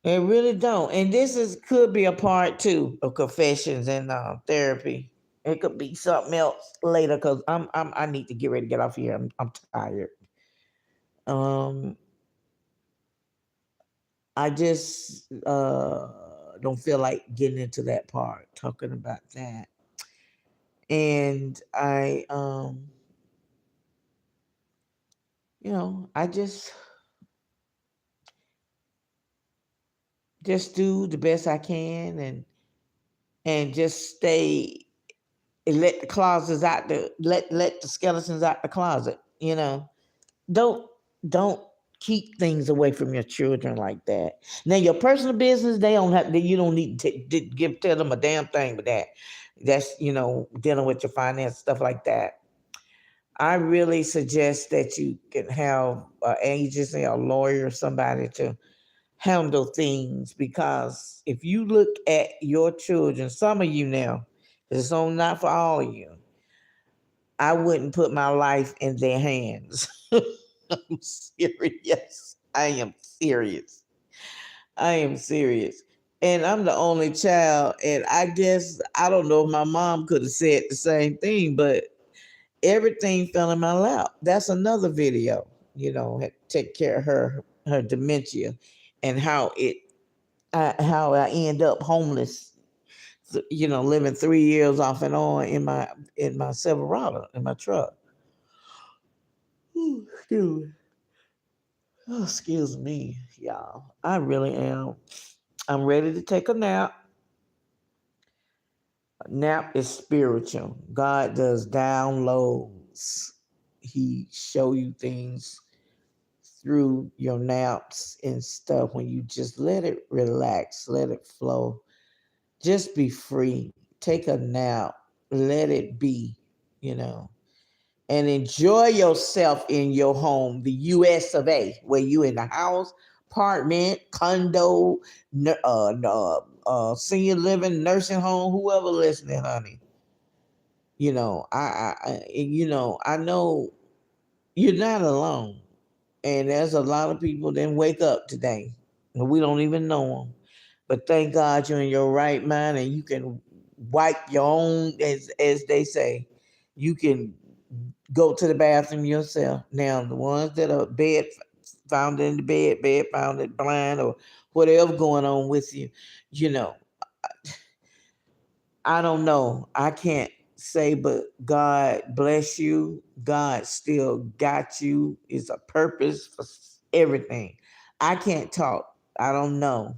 They really don't. And this could be a part two of confessions and therapy. It could be something else later because I need to get ready to get off here. I'm tired. Um, I just don't feel like getting into that part, talking about that. And I just do the best I can, and just stay and let the closets out the let the skeletons out the closet. Don't don't keep things away from your children like that. Now your personal business, they don't have you don't need to give tell them a damn thing with that. That's dealing with your finance, stuff like that. I really suggest that you can have an agency, a lawyer, somebody to handle things, because if you look at your children, some of you now, it's on not for all of you, I wouldn't put my life in their hands. I'm serious. I am serious. I am serious. And I'm the only child. And I guess, I don't know if my mom could have said the same thing, but everything fell in my lap. That's another video, take care of her dementia, and how I end up homeless, living 3 years off and on in my Silverado, in my truck. Ooh, oh, excuse me, y'all. I really am. I'm ready to take a nap. A nap is spiritual. God does downloads. He show you things through your naps and stuff when you just let it relax, let it flow. Just be free. Take a nap. Let it be, you know. And enjoy yourself in your home, the US of A, where you in the house, apartment, condo, senior living, nursing home, whoever listening, honey. I know you're not alone, and there's a lot of people that wake up today, and we don't even know them. But thank God you're in your right mind, and you can wipe your own, as they say, you can go to the bathroom yourself. Now, the ones that are found in the bed found it blind, or whatever going on with you, you know, I don't know. I can't say, but God bless you. God still got you. It's a purpose for everything. I can't talk. I don't know.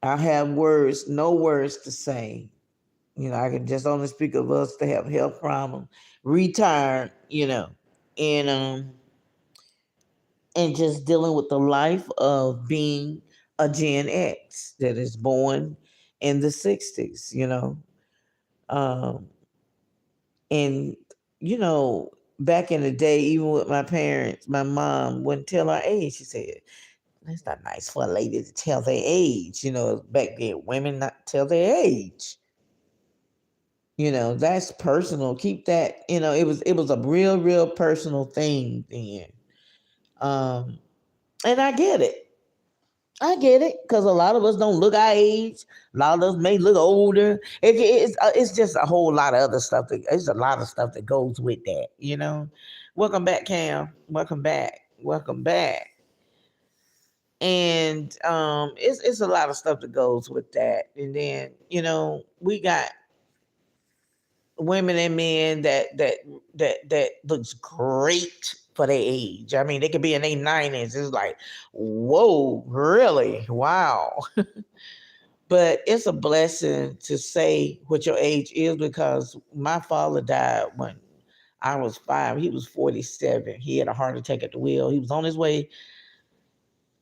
I have words, no words to say. I can just only speak of us to have health problems, retired, and just dealing with the life of being a Gen X that is born in the 60s, Um, and, back in the day, even with my parents, my mom wouldn't tell her age. She said, "That's not nice for a lady to tell their age." Back then, women not tell their age. That's personal. Keep that. It was a real personal thing then. Um, and I get it. I get it, because a lot of us don't look our age. A lot of us may look older. It's just a whole lot of other stuff. It's a lot of stuff that goes with that. Welcome back, Cam. Welcome back. Welcome back. And it's a lot of stuff that goes with that. And then we got women and men that looks great for their age. I mean, they could be in their 90s. It's like, whoa, really? Wow. But it's a blessing to say what your age is, because my father died when I was 5. He was 47. He had a heart attack at the wheel. He was on his way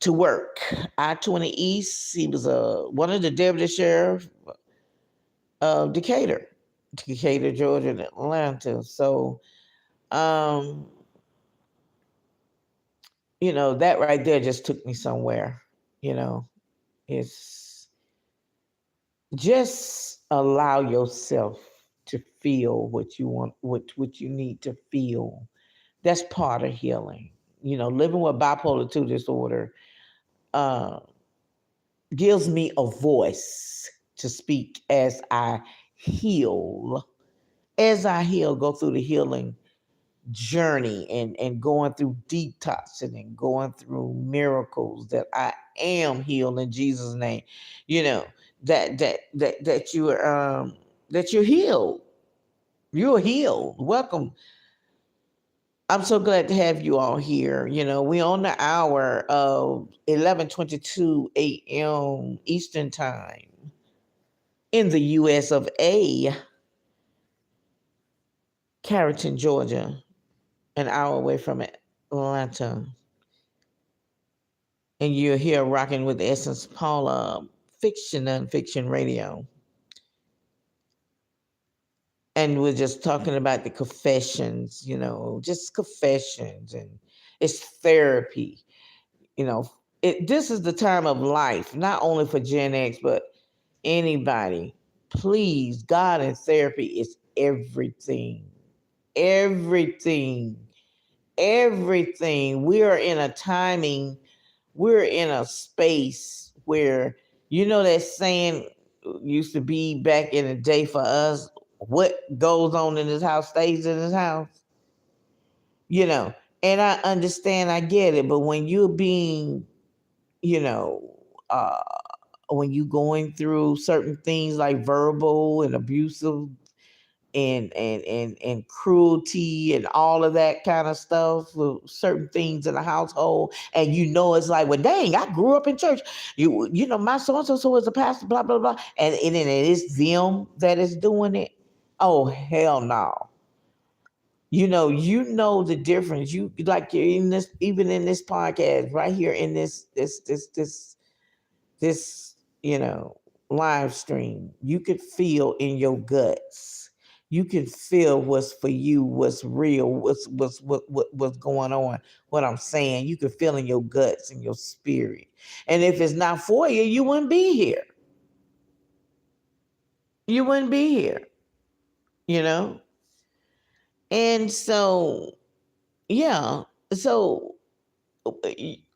to work. I-20 East. He was one of the deputy sheriff of Decatur, Georgia, and Atlanta. So, um, that right there just took me somewhere. You know, it's just allow yourself to feel what you want, what you need to feel. That's part of healing. Living with bipolar 2 disorder uh, gives me a voice to speak as I heal. As I heal, go through the healing journey and going through detoxing and going through miracles, that I am healed in Jesus' name. You know, that you're healed. You're healed. Welcome. I'm so glad to have you all here. You know, we're on the hour of 11:22 a.m. Eastern Time in the U.S. of A. Carrollton, Georgia, an hour away from Atlanta. And you're here rocking with Essence Paula, Fiction and Fiction Radio. And we're just talking about the confessions, you know, just confessions, and it's therapy. You know, this is the time of life, not only for Gen X, but anybody. Please, God and therapy is everything. Everything. Everything. We are in a timing, we're in a space where, you know, that saying used to be back in the day for us, what goes on in this house stays in this house, you know. And I understand, I get it, but when you're being, you know, when you going through certain things like verbal and abusive and cruelty and all of that kind of stuff with certain things in the household, and you know it's like, well, dang, I grew up in church. You know, my so and so is a pastor, blah blah blah, and then it is them that is doing it. Oh hell no. You know the difference. You like you're in this, even in this podcast right here in this, you know, live stream, you could feel in your guts. You can feel what's for you, what's real, what's going on. What I'm saying, you can feel in your guts and your spirit. And if it's not for you, you wouldn't be here. You wouldn't be here, you know? And so, yeah. So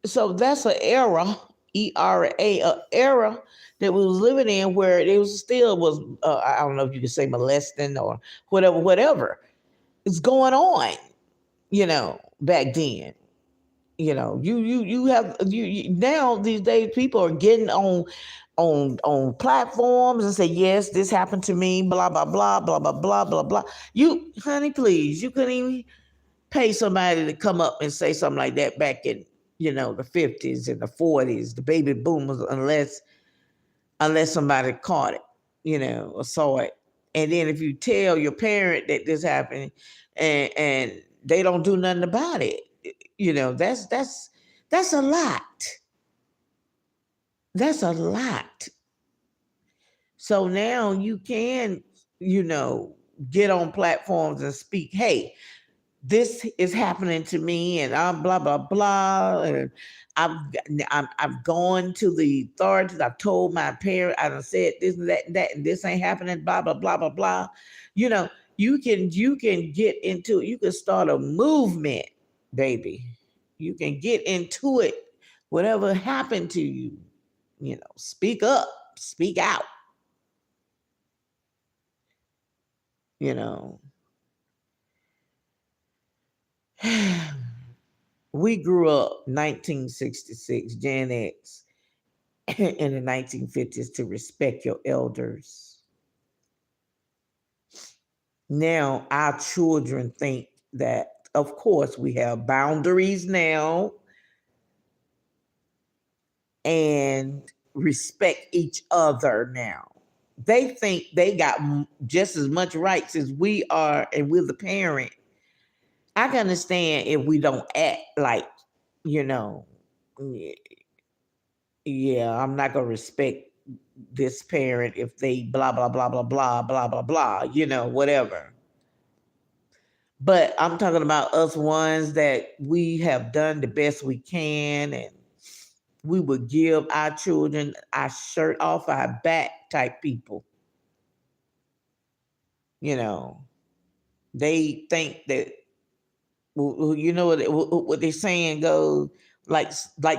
so that's an era, era that we was living in, where it was still was, I don't know if you could say molesting or whatever is going on, you know, back then. You know, you have you now these days people are getting on platforms and say, yes, this happened to me, blah blah blah blah blah blah blah blah. You, honey, please, you couldn't even pay somebody to come up and say something like that back in, you know, the 50s and the 40s, the baby boomers, unless somebody caught it, you know, or saw it. And then if you tell your parent that this happened, and they don't do nothing about it, you know, that's a lot. That's a lot. So now you can, you know, get on platforms and speak, hey, this is happening to me, and I'm blah blah blah, and I've I've gone to the authorities. I've told my parent, I done said this and that and that, and this ain't happening. Blah blah blah blah blah. You know, you can get into it. You can start a movement, baby. You can get into it. Whatever happened to you, you know, speak up, speak out. You know. We grew up 1966, Gen X, in the 1950s, to respect your elders. Now, our children think that, of course, we have boundaries now and respect each other now. They think they got just as much rights as we are, and we're the parent. I can understand if we don't act like, you know, yeah, I'm not gonna respect this parent if they blah blah blah blah blah blah blah blah, you know, whatever. But I'm talking about us ones that we have done the best we can, and we would give our children our shirt off our back type people. You know, they think that, you know what they saying goes, like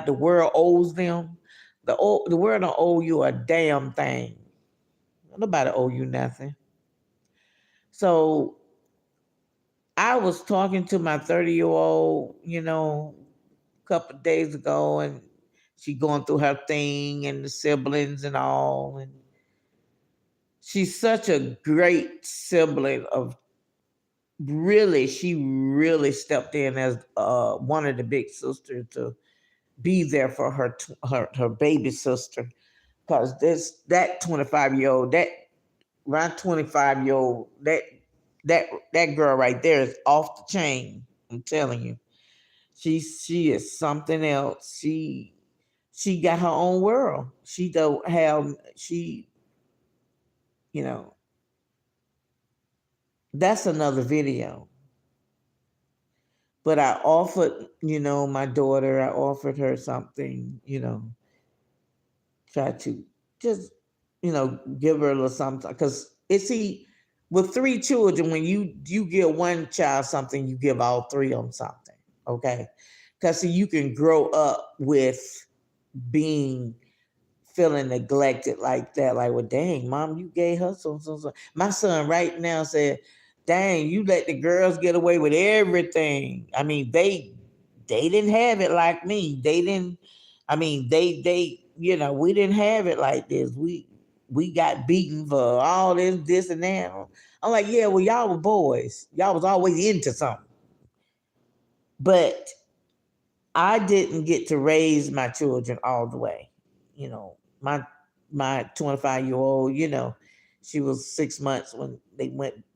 the world owes them. The world don't owe you a damn thing. Nobody owe you nothing. So I was talking to my 30-year-old, a couple of days ago, and she going through her thing and the siblings and all. And she's such a great sibling of really, she really stepped in as one of the big sisters to be there for her baby sister. Because that 25-year-old, that around 25-year-old, that that girl right there is off the chain. I'm telling you. She is something else. She got her own world. She don't have she, you know, that's another video. But I offered, my daughter, I offered her something, try to just, give her a little something. Because it's see, with three children, when you give one child something, you give all three of them something. Okay. Because see, you can grow up with being feeling neglected like that. Like, well, dang, mom, you gave her so. My son right now said, dang, you let the girls get away with everything. I mean, they didn't have it like me. They didn't. I mean, we didn't have it like this. We got beaten for all this and that. I'm like, yeah, well, y'all were boys. Y'all was always into something. But I didn't get to raise my children all the way. My 25-year-old, she was 6 months when they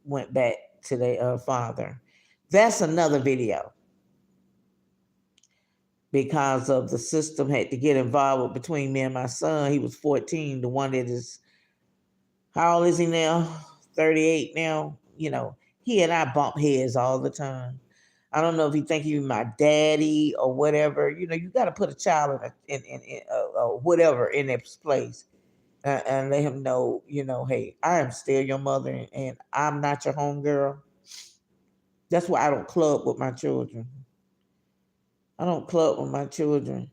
went back to their father. That's another video because of the system had to get involved between me and my son. He was 14. The one that is, how old is he now? 38 now. He and I bump heads all the time. I don't know if he think he's my daddy or whatever. You got to put a child in whatever in its place, and let him know, hey, I am still your mother, and I'm not your homegirl. That's why I don't club with my children. I don't club with my children.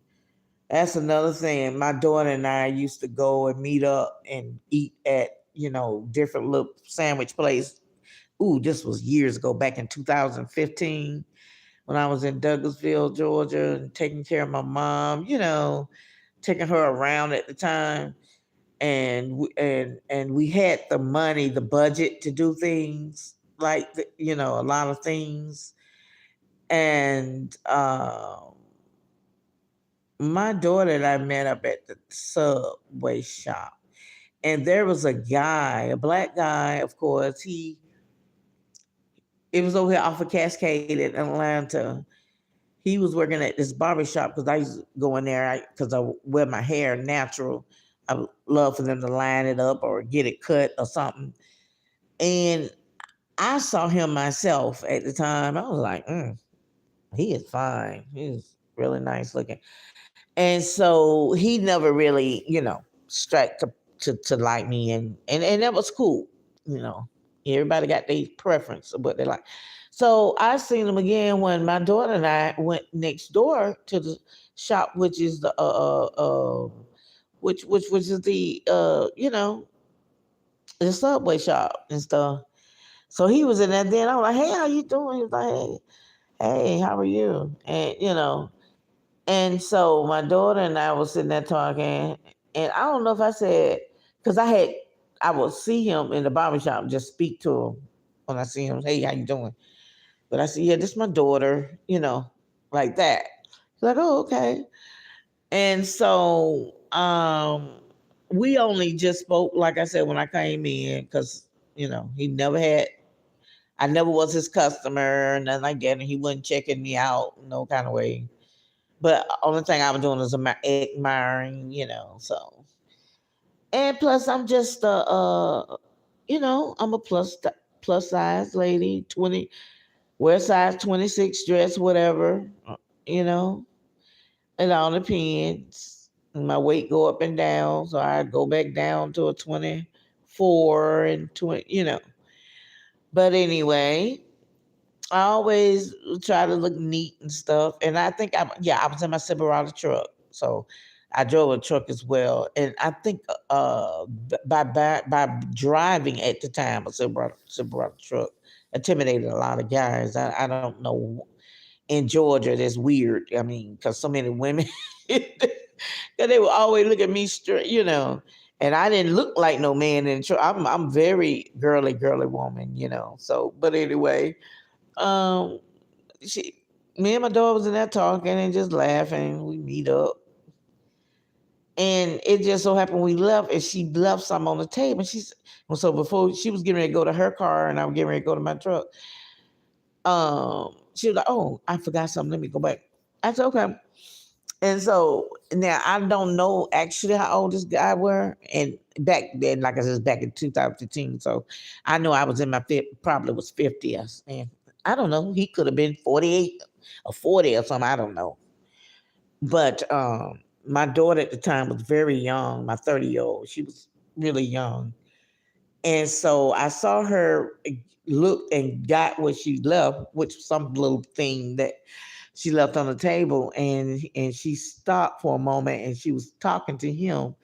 That's another thing. My daughter and I used to go and meet up and eat at, different little sandwich places. Ooh, this was years ago, back in 2015, when I was in Douglasville, Georgia, and taking care of my mom, taking her around at the time. And we had the money, the budget to do things like, a lot of things. And my daughter and I met up at the Subway shop. And there was a guy, a black guy, of course. It was over here off of Cascade in Atlanta. He was working at this barber shop because I used to go in there because I wear my hair natural. I would love for them to line it up or get it cut or something. And I saw him myself at the time. I was like, he is fine. He's really nice looking. And so he never really, struck to like me, and that was cool. You know, everybody got their preference of what they like. So I seen him again when my daughter and I went next door to the shop, which is the which is the the Subway shop and stuff. So he was in there. Then I was like, "Hey, how you doing?" He was like, "Hey, how are you?" And and so my daughter and I was sitting there talking, and I don't know if I said, because I would see him in the barber shop and just speak to him when I see him. Hey, how you doing? But I said, yeah, this is my daughter, like that. He's like, oh, okay. And so we only just spoke, like I said, when I came in, because he never had. I never was his customer, and nothing like that, and he wasn't checking me out, no kind of way. But only thing I was doing is admiring, So, and plus, I'm just I'm a plus size lady, 20, wear size 26 dress, whatever, you know. It all depends. My weight go up and down, so I go back down to a 24 and 20, But anyway, I always try to look neat and stuff. And I think I was in my Silverado truck. So I drove a truck as well. And I think by driving at the time a Silverado truck intimidated a lot of guys. I don't know, in Georgia that's weird. I mean, because so many women, because they would always look at me straight, and I didn't look like no man in church. I'm very girly woman, So, but anyway, um, she, me and my daughter was in there talking and just laughing. We meet up, and it just so happened we left, and she left something on the table. And so before she was getting ready to go to her car, and I was getting ready to go to my truck. She was like, "Oh, I forgot something. Let me go back." I said, "Okay." And so now I don't know actually how old this guy were, and back then, like I said, back in 2015. So I know I was in my probably was 50th, and I don't know. He could have been 48 or 40 or something. I don't know. But my daughter at the time was very young. My 30-year-old, she was really young, and so I saw her look and got what she left, which was some little thing that she left on the table, and she stopped for a moment and she was talking to him,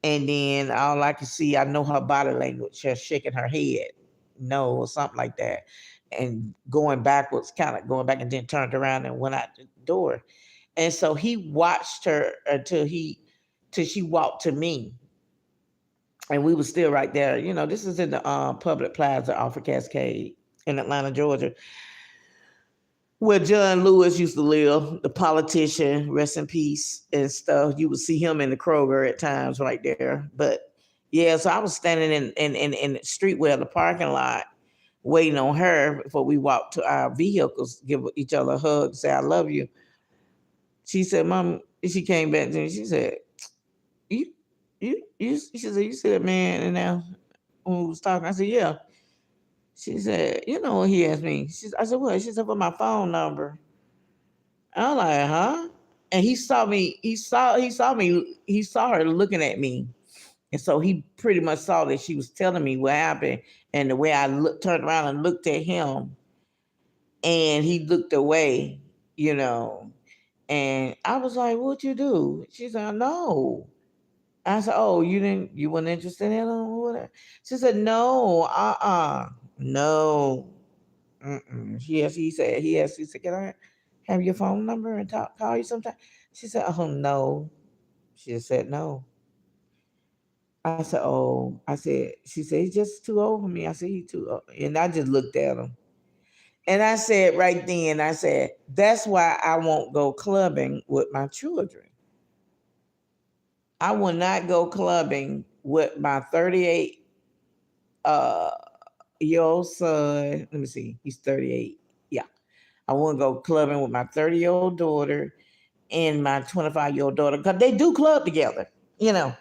and then all I could see, I know her body language, her shaking her head, no, or something like that, and going backwards, kind of going back, and then turned around and went out the door. And so he watched her till she walked to me, and we were still right there. This is in the public plaza off of Cascade in Atlanta, Georgia, where John Lewis used to live, the politician, rest in peace, and stuff. You would see him in the Kroger at times right there. But yeah, so I was standing in the street where the parking lot, waiting on her before we walked to our vehicles, give each other a hug, say I love you. She said, "Mom," she came back to me. She said, she said, "You see that man?" And now when we was talking, I said, "Yeah." She said, he asked me. I said, "What?" She said, "For my phone number." I'm like, "Huh?" And he saw me. He saw me. He saw her looking at me, and so he pretty much saw that she was telling me what happened. And the way I turned around and looked at him, and he looked away, you know. And I was like, "What you do?" She said, "No." I said, "Oh, you weren't interested in him or whatever?" She said, "No, no." Mm-mm. He said, "Can I have your phone number and call you sometime?" She said, "Oh, no." She said, "No." I said, "Oh," she said, "He's just too old for me." I said, "He's too old." And I just looked at him. And I said right then, I said, "That's why I won't go clubbing with my children. I will not go clubbing with my 38 uh year old son." Let me see, he's 38. Yeah. I won't go clubbing with my 30-year-old daughter and my 25-year-old daughter, because they do club together, you know,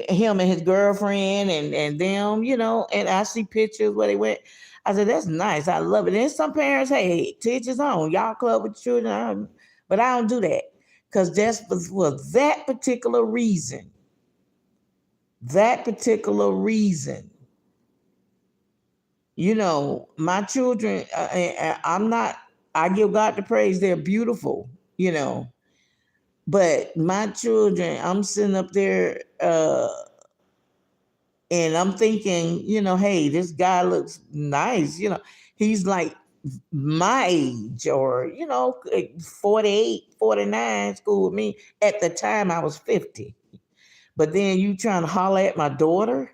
him and his girlfriend and them, and I see pictures where they went. I said, "That's nice. I love it." And some parents, hey, teach his own. Y'all club with children. But I don't do that, because that's for that particular reason. That particular reason. My children, I'm not, I give God the praise. They're beautiful, you know. But my children, I'm sitting up there and I'm thinking, hey, this guy looks nice. He's like my age, or, 48, 49, school with me. At the time, I was 50. But then you trying to holler at my daughter?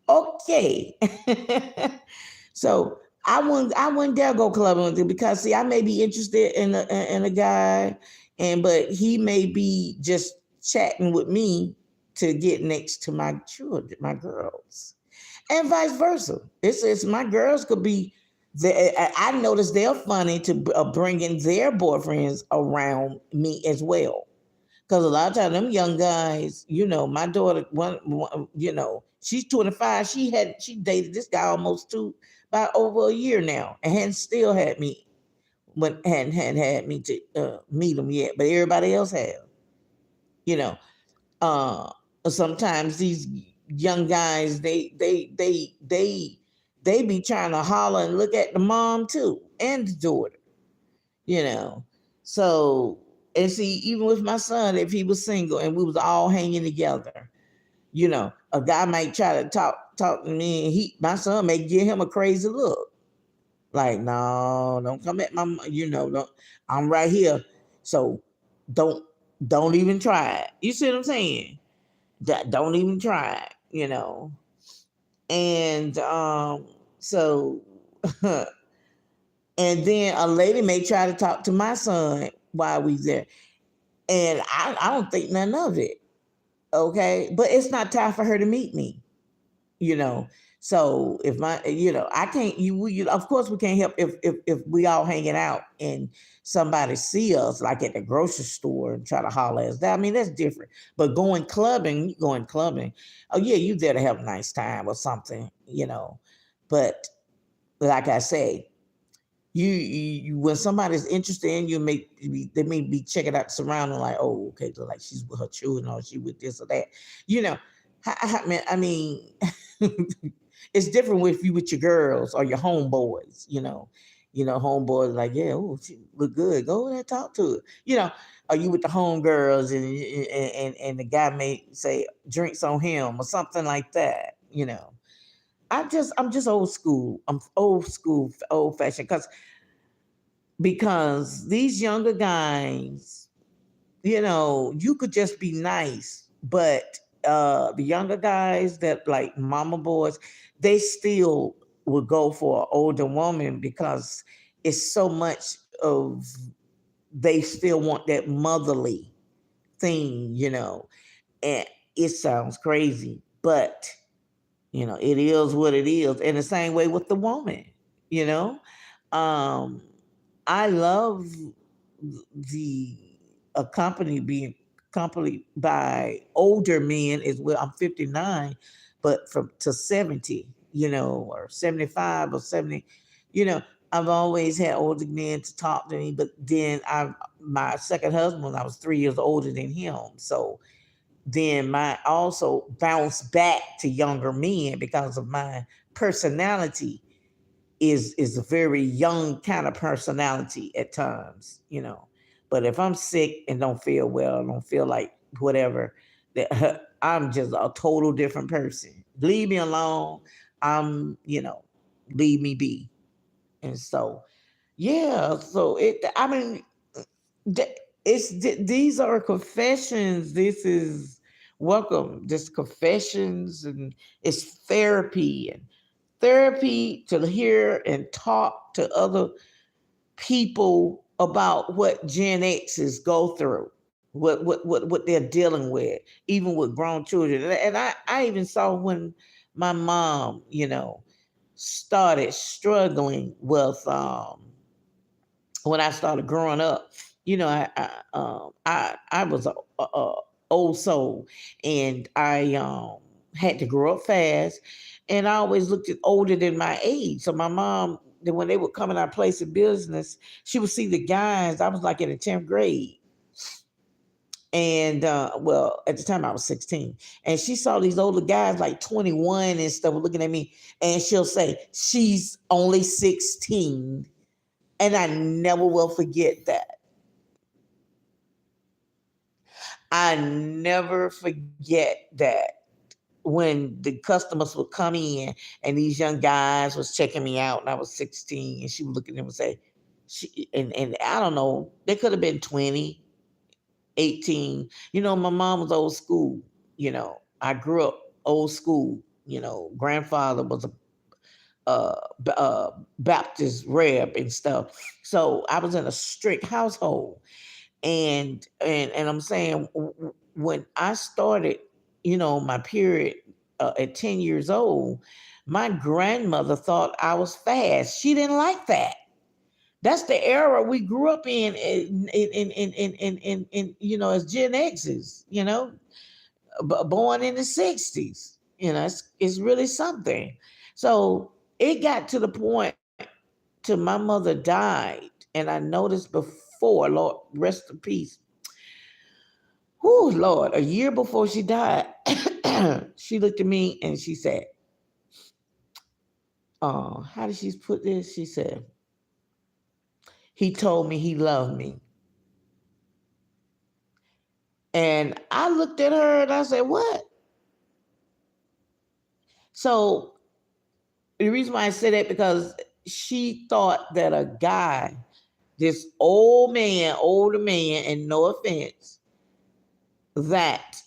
Okay. So I wouldn't dare go clubbing with him, because see, I may be interested in a guy, but he may be just chatting with me to get next to my children, my girls, and vice versa. It's my girls could be. I notice they're funny to bringing their boyfriends around me as well. Because a lot of times them young guys, my daughter, she's 25. She dated this guy almost about over a year now, and hadn't still had me, but hadn't had me to meet him yet. But everybody else have, you know. Uh, Sometimes these young guys, they be trying to holler and look at the mom too, and the daughter, you know. So, and see, even with my son, if he was single and we was all hanging together, A guy might try to talk to me, and my son may give him a crazy look. Like, no, don't come at don't, I'm right here. So don't don't even try it. You see what I'm saying? Don't even try it. And so and then a lady may try to talk to my son while we there. And I don't think none of it. Okay. But it's not time for her to meet me, you know. So if I can't of course we can't help if we all hanging out and somebody see us like at the grocery store and try to holler at us. I mean, that's different. But going clubbing, oh yeah, you there to have a nice time or something. But like I say, you when somebody's interested in you, they may be checking out the surrounding, like, oh, okay, so like she's with her children or she with this or that. You know, I mean, it's different with you with your girls or your homeboys. Homeboys like, yeah, oh, she look good. Go over there, talk to her. Are you with the homegirls and the guy may say drinks on him or something like that. I'm just old school. I'm old school, old fashioned, because these younger guys, you could just be nice, but the younger guys that like mama boys, they still would go for an older woman because it's so much of they still want that motherly thing. And it sounds crazy, but it is what it is. And the same way with the woman, you know. Um, I love the a company being accompanied by older men as well. I'm 59, but from to 70, or 75 or 70, you know, I've always had older men to talk to me, but then my second husband, I was 3 years older than him. So then my also bounced back to younger men because of my personality is a very young kind of personality at times. But if I'm sick and don't feel well, don't feel like whatever, that I'm just a total different person. Leave me alone. Leave me be. And so, yeah. So I mean, these are confessions. This is welcome. This confessions, and it's therapy to hear and talk to other people about what Gen X's go through, what they're dealing with, even with grown children. And I even saw when my mom, started struggling with when I started growing up. I was a old soul, and I had to grow up fast, and I always looked at older than my age. So my mom, then when they would come in our place of business, she would see the guys. I was like in the 10th grade. And well, at the time I was 16, and she saw these older guys like 21 and stuff looking at me, and she'll say, she's only 16. And I never will forget that. I never forget that when the customers would come in and these young guys was checking me out and I was 16, and she would look at them and say, and I don't know, they could have been 20, 18. My mom was old school. I grew up old school. Grandfather was a Baptist rep and stuff. So I was in a strict household. And I'm saying, when I started, my period at 10 years old, my grandmother thought I was fast. She didn't like that. That's the era we grew up in as Gen X's, born in the 60s. It's really something. So it got to the point till my mother died, and I noticed before, Lord rest in peace. Oh Lord, a year before she died, she looked at me and she said, how did she put this? She said, he told me he loved me. And I looked at her and I said, what? So the reason why I say that, because she thought that a guy, this older man, and no offense, that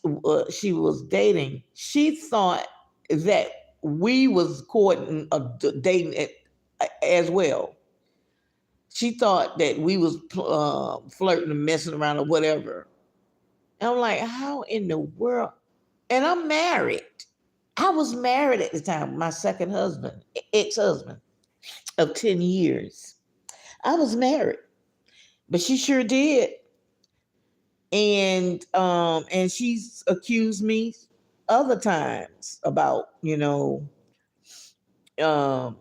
she was dating, she thought that we was courting, dating as well. She thought that we was flirting and messing around or whatever. And I'm like, how in the world? And I'm married. I was married at the time, my second husband, ex-husband of 10 years. I was married, but she sure did. And she's accused me other times about, um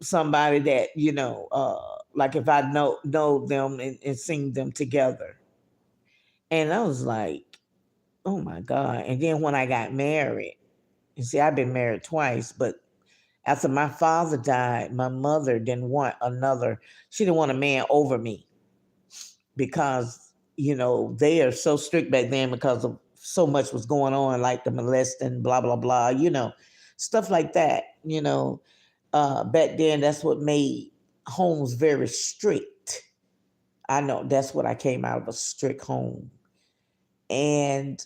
somebody that, like if I know them and seen them together. And I was like, oh my God. And then when I got married, you see, I've been married twice, but after my father died, my mother didn't want she didn't want a man over me, because, they are so strict back then because of so much was going on, like the molesting, blah, blah, blah, stuff like that, back then, that's what made homes very strict. I know that's what I came out of, a strict home. And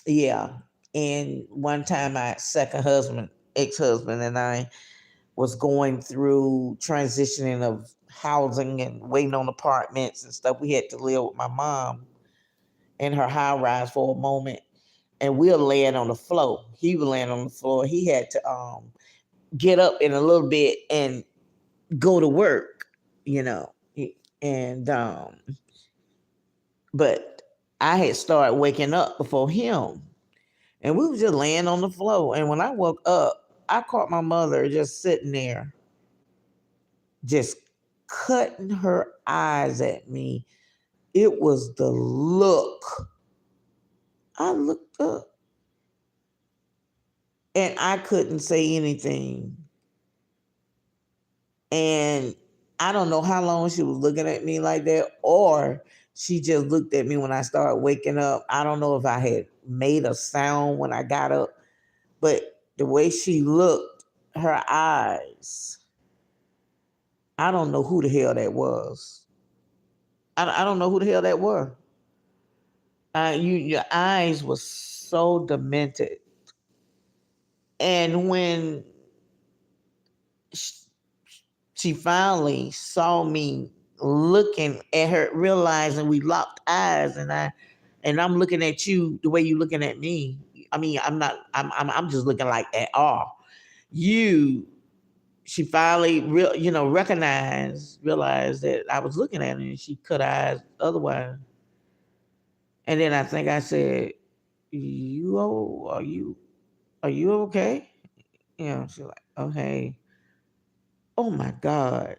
yeah. And one time my second husband, ex-husband, and I was going through transitioning of housing and waiting on apartments and stuff. We had to live with my mom in her high rise for a moment. And we were laying on the floor. He was laying on the floor. He had to get up in a little bit and go to work, you know. And but I had started waking up before him. And we were just laying on the floor. And when I woke up, I caught my mother just sitting there, just cutting her eyes at me. It was the look. I looked up and I couldn't say anything. And I don't know how long she was looking at me like that, or she just looked at me when I started waking up. I don't know if I had made a sound when I got up, but the way she looked, her eyes, I don't know who the hell that was. I don't know who the hell that were. Your eyes were so demented. And when she finally saw me looking at her, realizing we locked eyes, and I'm looking at you the way you looking at me. I mean, I'm not. I'm just looking like at all. You. She finally realized that I was looking at her, and she cut eyes otherwise. And then I think I said, are you okay? She's like, okay. Oh my God.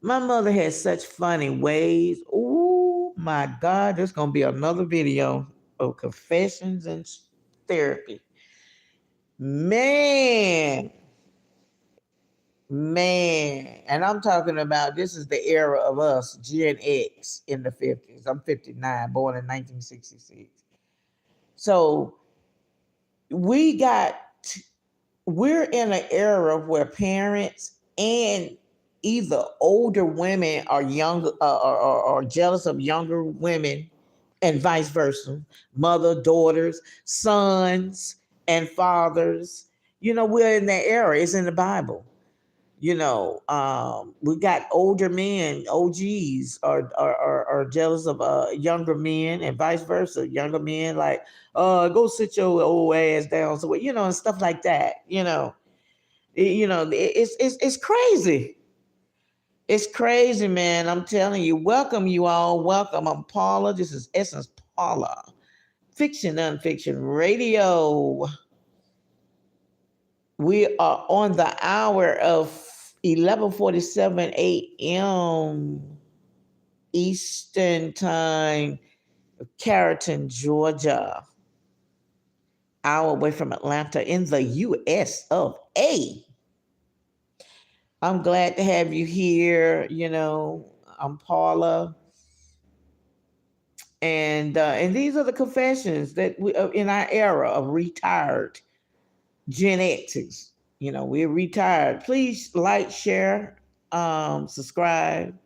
My mother had such funny ways. Oh my God, there's gonna be another video of confessions and therapy. Man, man. And I'm talking about, this is the era of us, Gen X in the 50s. I'm 59, born in 1966. So we're in an era where parents and either older women are younger or jealous of younger women, and vice versa, mother, daughters, sons, and fathers. We're in that era. It's in the Bible. We got older men, OGs, are jealous of younger men, and vice versa. Younger men like, go sit your old ass down, so and stuff like that. It's crazy. It's crazy, man. I'm telling you. Welcome, you all. Welcome. I'm Paula. This is Essence Paula, Fiction Nonfiction Radio. We are on the hour of 11:47 a.m. Eastern Time, Carrollton, Georgia. Hour away from Atlanta in the U.S. of A. I'm glad to have you here. I'm Paula. And these are the confessions that we in our era of retired Gen X's. We're retired. Please like, share, subscribe,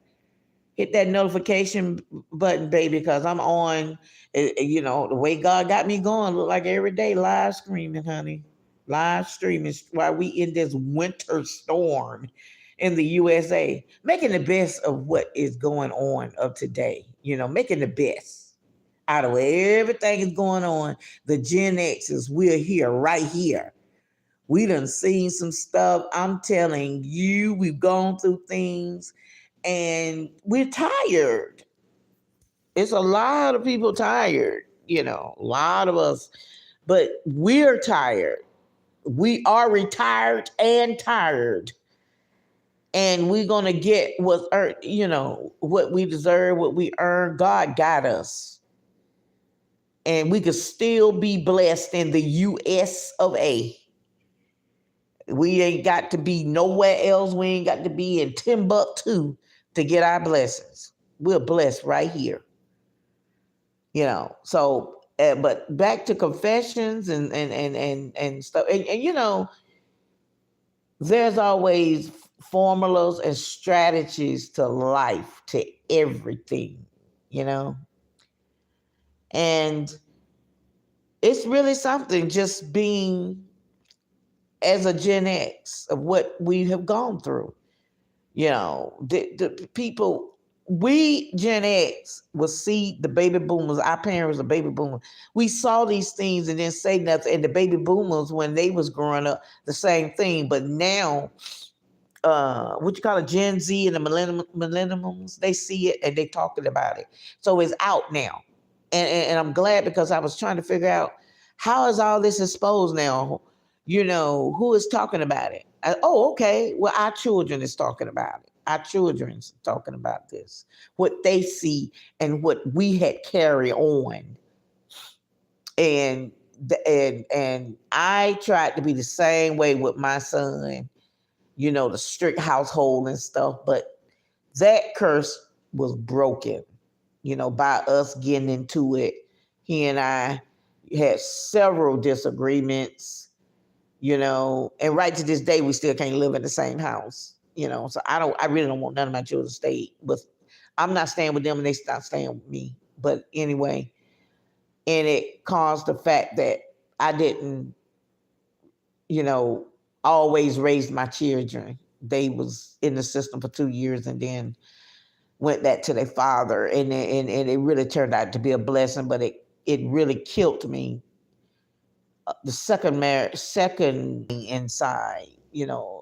hit that notification button, baby, because I'm on. The way God got me going, look like every day live streaming, honey, live streaming while we in this winter storm in the USA, making the best of what is going on of today. Making the best out of everything is going on. The Gen X's, we're here, right here. We done seen some stuff. I'm telling you, we've gone through things and we're tired. It's a lot of people tired, a lot of us, but we're tired. We are retired and tired. And we're going to get what's earned, what we deserve, what we earn. God got us. And we could still be blessed in the US of A. We ain't got to be nowhere else. We ain't got to be in Timbuktu to get our blessings. We're blessed right here. So, but back to confessions and stuff. And there's always formulas and strategies to life, to everything, and it's really something just being as a Gen X of what we have gone through. The people, we Gen X will see the baby boomers, our parents are baby boomers. We saw these things and then say nothing. And the baby boomers, when they was growing up, the same thing. But now, what you call it, Gen Z and the millennials, they see it and they talking about it. So it's out now. And I'm glad, because I was trying to figure out, how is all this exposed now? Who is talking about it? Okay. Well, our children is talking about it. Our children's talking about this, what they see and what we had carry on. And I tried to be the same way with my son, the strict household and stuff, but that curse was broken, by us getting into it. He and I had several disagreements, and right to this day, we still can't live in the same house, so I really don't want none of my children to stay with, I'm not staying with them and they not staying with me. But anyway, and it caused the fact that I didn't, always raise my children. They was in the system for 2 years and then went back to their father, and it really turned out to be a blessing, but it really killed me. The second inside,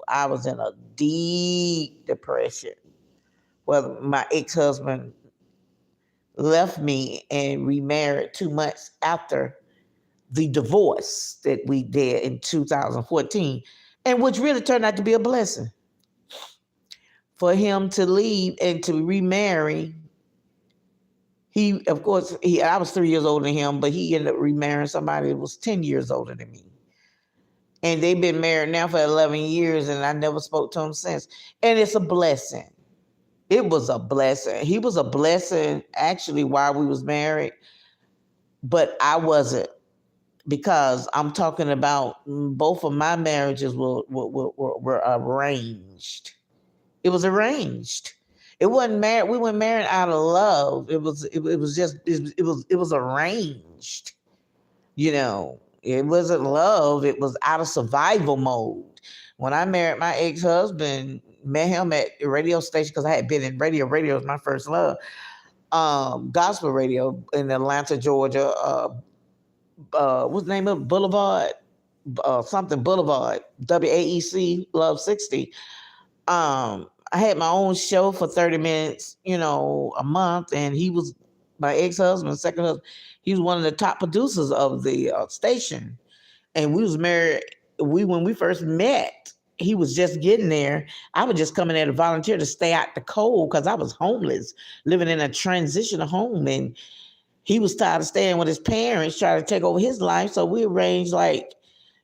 I was in a deep depression. Well, my ex-husband left me and remarried 2 months after the divorce that we did in 2014, and which really turned out to be a blessing. For him to leave and to remarry, I was 3 years older than him, but he ended up remarrying somebody that was 10 years older than me. And they've been married now for 11 years, and I never spoke to him since. And it's a blessing. It was a blessing. He was a blessing, actually, while we was married, but I wasn't, because I'm talking about both of my marriages were arranged. It was arranged. It wasn't married. We weren't married out of love. It was arranged. It wasn't love. It was out of survival mode. When I married my ex-husband, met him at the radio station, because I had been in radio. Radio was my first love. Gospel radio in Atlanta, Georgia. What's the name of it? Boulevard? Something Boulevard. WAEC Love 60. I had my own show for 30 minutes, a month, and he was my ex-husband, second husband. He was one of the top producers of the station, and we was married. When we first met, he was just getting there. I was just coming there to volunteer to stay out the cold, because I was homeless, living in a transitional home, and he was tired of staying with his parents, trying to take over his life. So we arranged, like,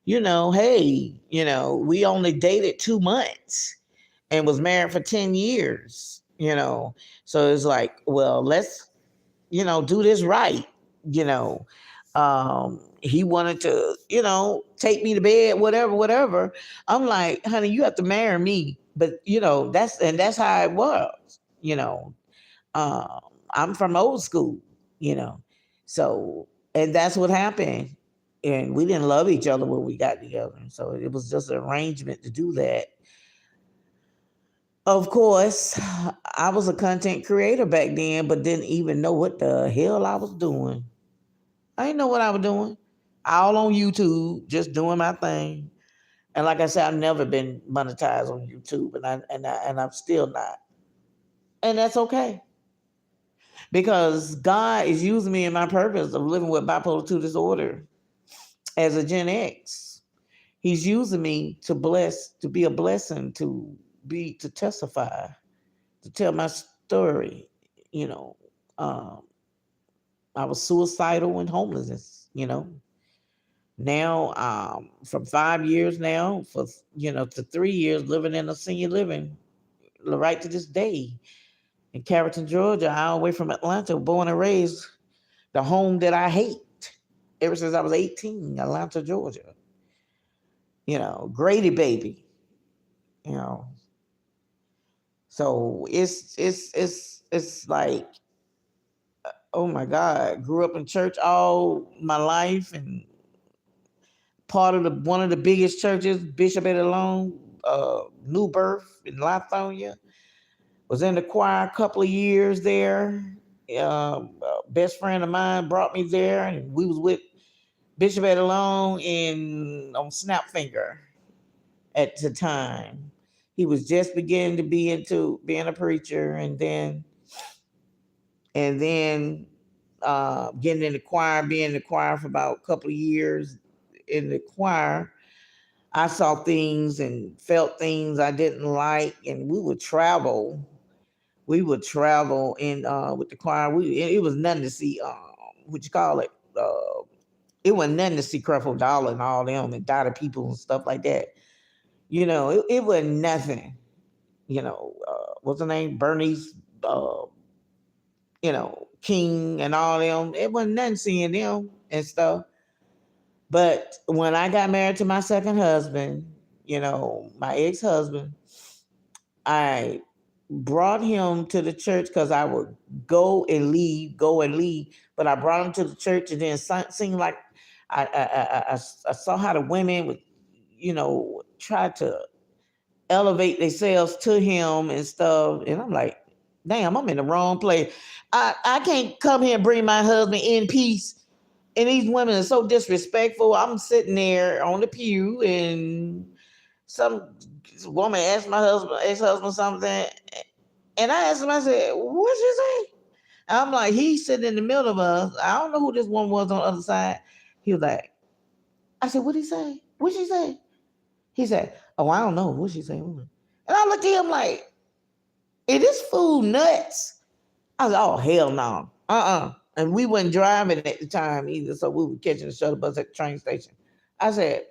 hey, we only dated 2 months and was married for 10 years, So it's like, well, let's do this right, you know. He wanted to, take me to bed, whatever, whatever. I'm like, honey, you have to marry me. But that's how it was, I'm from old school, you know. So, and that's what happened. And we didn't love each other when we got together. So it was just an arrangement to do that. Of course, I was a content creator back then, but didn't even know what the hell I was doing. I didn't know what I was doing. All on YouTube, just doing my thing. And like I said, I've never been monetized on YouTube, and I'm still not. And that's okay, because God is using me in my purpose of living with bipolar 2 disorder as a Gen X. He's using me to be a blessing, to testify, to tell my story. You know, um, I was suicidal and homelessness. Now, from 5 years now, to 3 years living in a senior living, right to this day in Carrollton, Georgia, an hour away from Atlanta, born and raised, the home that I hate ever since I was 18, Atlanta, Georgia. Grady baby. You know, so it's like, oh my God, grew up in church all my life, and part of one of the biggest churches, Bishop Eddie Long, New Birth in Lithonia. Was in the choir a couple of years there. Best friend of mine brought me there, and we was with Bishop Eddie Long on Snapfinger at the time. He was just beginning to be into being a preacher, and then getting in the choir, being in the choir for about a couple of years in the choir. I saw things and felt things I didn't like, and we would travel. We would travel in with the choir. It was nothing to see. What you call it? It was nothing to see Creflo Dollar and all them and Dottie People and stuff like that. It was nothing. What's her name? Bernice. King and all them. It wasn't nothing seeing them and stuff. But when I got married to my second husband, my ex-husband, I brought him to the church because I would go and leave, go and leave. But I brought him to the church, and then seemed like I saw how the women would, try to elevate themselves to him and stuff. And I'm like, damn, I'm in the wrong place. I can't come here and bring my husband in peace. And these women are so disrespectful. I'm sitting there on the pew, and some woman asked my ex-husband something. And I asked him, I said, what'd you say? I'm like, he's sitting in the middle of us. I don't know who this one was on the other side. He was like, I said, what'd he say? What'd she say? He said, oh, I don't know. What'd she say? And I looked at him like, is this fool nuts? I was like, oh, hell no. And we weren't driving at the time either, so we were catching the shuttle bus at the train station. I said,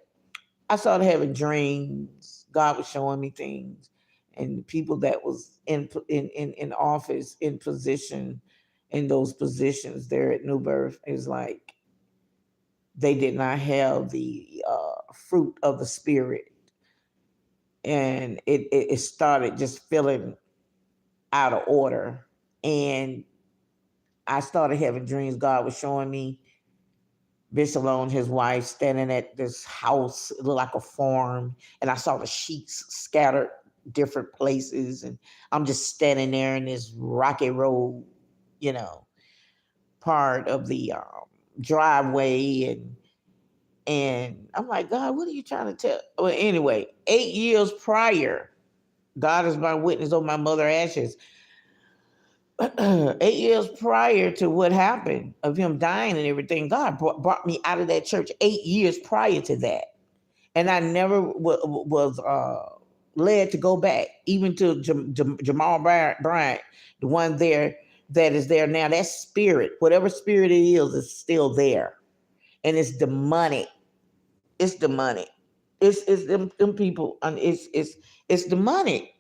I started having dreams. God was showing me things, and the people that was in office, in those positions there at New Birth, is like they did not have the fruit of the spirit, and it started just feeling out of order. And I started having dreams. God was showing me Bishop Lowe and his wife standing at this house. It looked like a farm. And I saw the sheets scattered different places. And I'm just standing there in this rocky road, you know, part of the driveway. And I'm like, God, what are you trying to tell? Well, anyway, 8 years prior, God is my witness on my mother ashes. 8 years prior to what happened of him dying and everything, God brought me out of that church 8 years prior to that. And I never was led to go back, even to Jamal Bryant, the one there that is there now. That spirit, whatever spirit it is still there. And it's demonic. It's demonic. It's them people, and it's demonic.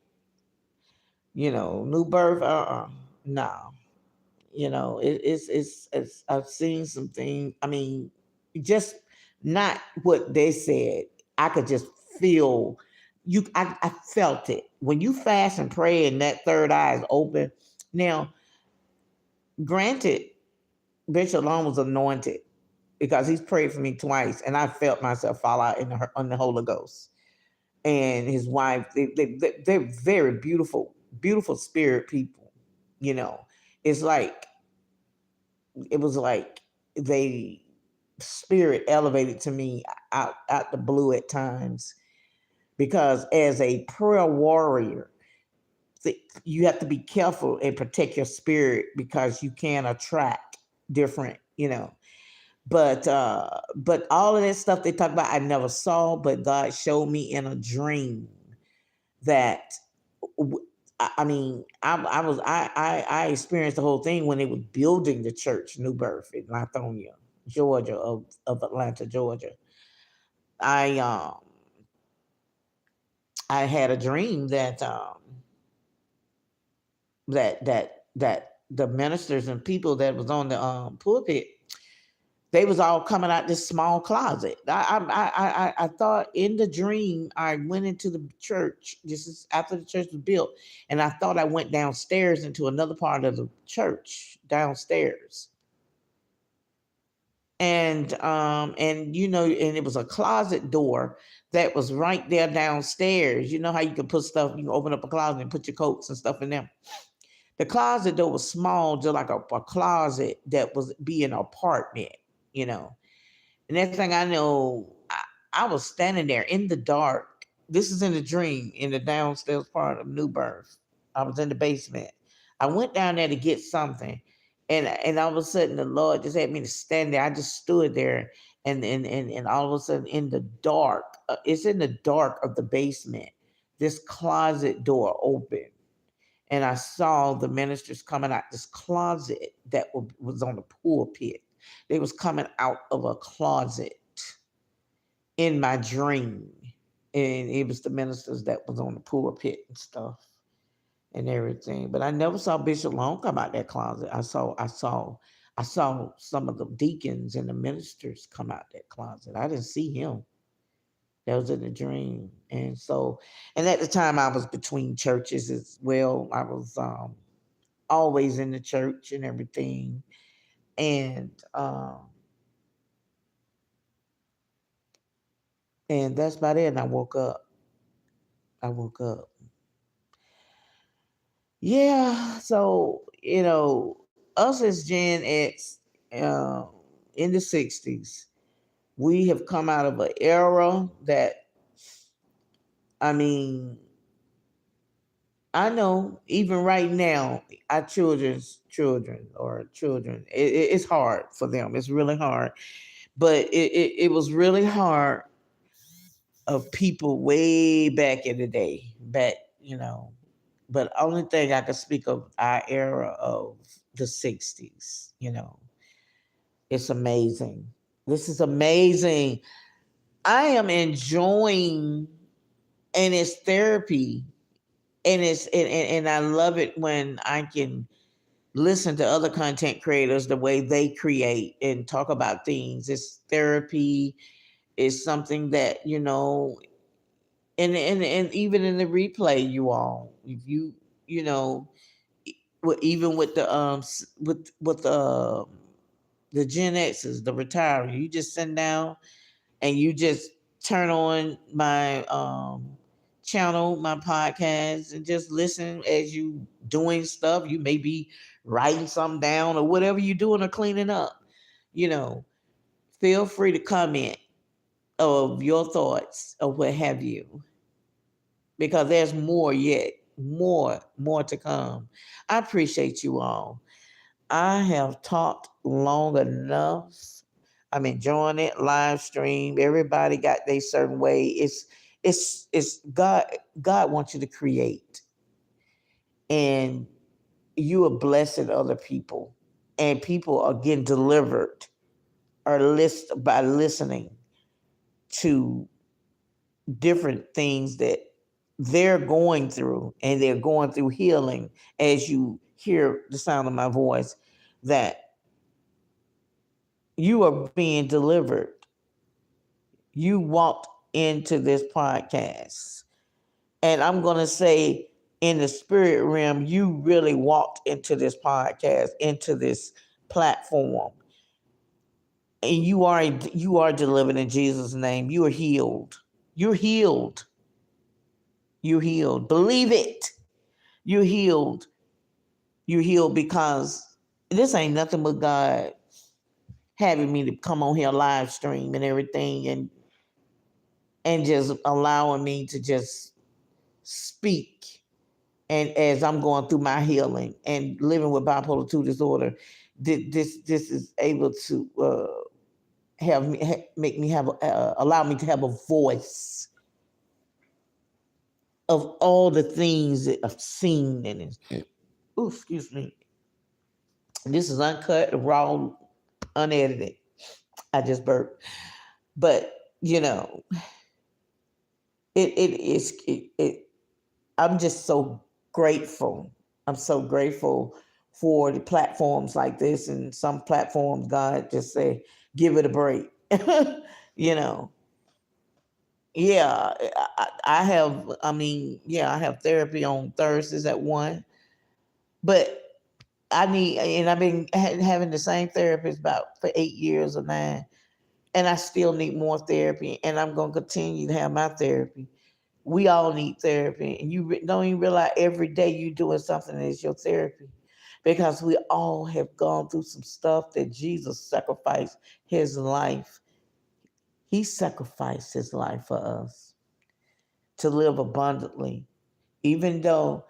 New birth, no. It's I've seen some things. I mean, just not what they said. I could just feel I felt it when you fast and pray and that third eye is open. Now, granted, Bishop Long was anointed because he's prayed for me twice, and I felt myself fall out on the Holy Ghost. And his wife, they're very beautiful, beautiful spirit people. You know, it's like it was like they spirit elevated to me out the blue at times because as a prayer warrior, you have to be careful and protect your spirit because you can attract different. But all of that stuff they talk about I never saw, but God showed me in a dream that I mean, I experienced the whole thing when they were building the church, New Birth in Lithonia, Georgia, of Atlanta, Georgia. I um I had a dream that the ministers and people that was on the pulpit, they was all coming out this small closet. I thought in the dream I went into the church. This is after the church was built, and I thought I went downstairs into another part of the church downstairs. And it was a closet door that was right there downstairs. You know how you can put stuff, you can open up a closet and put your coats and stuff in there. The closet door was small, just like a closet that was be an apartment, you know. And next thing I know, I was standing there in the dark. This is in the dream in the downstairs part of New Birth. I was in the basement. I went down there to get something, and all of a sudden the Lord just had me to stand there. I just stood there, and all of a sudden in the dark, it's in the dark of the basement. This closet door opened, and I saw the ministers coming out this closet that was on the pulpit. They was coming out of a closet in my dream, and it was the ministers that was on the pulpit and stuff and everything. But I never saw Bishop Long come out that closet. I saw some of the deacons and the ministers come out that closet. I didn't see him. That was in the dream. And at the time I was between churches as well. I was always in the church and everything. And that's about it. And I woke up. I woke up. Yeah. So, us as Gen X uh, in the 60s, we have come out of an era that, I mean, I know even right now, our children's children or children, it's hard for them. It's really hard. But it was really hard of people way back in the day. You know, but only thing I can speak of our era of the 60s, it's amazing. This is amazing. I am enjoying, and it's therapy, and I love it when I can listen to other content creators the way they create and talk about things. It's therapy. It's something that and even in the replay, you all, if you know, even with the Gen X's, the retiring, you just sit down and you just turn on my channel, my podcast, and just listen as you doing stuff. You may be writing something down or whatever you're doing or cleaning up. You know, feel free to comment of your thoughts or what have you, because there's more yet, more to come. I appreciate you all. I have talked long enough. I'm enjoying it. Live stream. Everybody got their certain way. It's God. God wants you to create, and you are blessing other people, and people are getting delivered or by listening to different things that they're going through, and they're going through healing as you hear the sound of my voice. that you are being delivered. You walked into this podcast. And I'm going to say, in the spirit realm, you really walked into this podcast, into this platform. And you are delivered in Jesus' name. You are healed. You're healed. You're healed. Believe it. You're healed. You're healed because this ain't nothing but God having me to come on here live stream and everything, and just allowing me to just speak. And as I'm going through my healing and living with bipolar 2 disorder, this is able to have me make me have allow me to have a voice of all the things that I've seen. And excuse me, this is uncut, raw, unedited. I just burped, but you know, it is it. I'm just so grateful. I'm so grateful for the platforms like this, and some platforms, God just say, give it a break. you know, yeah, I have. I mean, yeah, I have therapy on Thursdays at 1, but I need, and I've been having the same therapist about for 8 years or 9, and I still need more therapy, and I'm gonna continue to have my therapy. We all need therapy, and you don't even realize every day you're doing something that is your therapy, because we all have gone through some stuff that Jesus sacrificed his life. He sacrificed his life for us to live abundantly, even though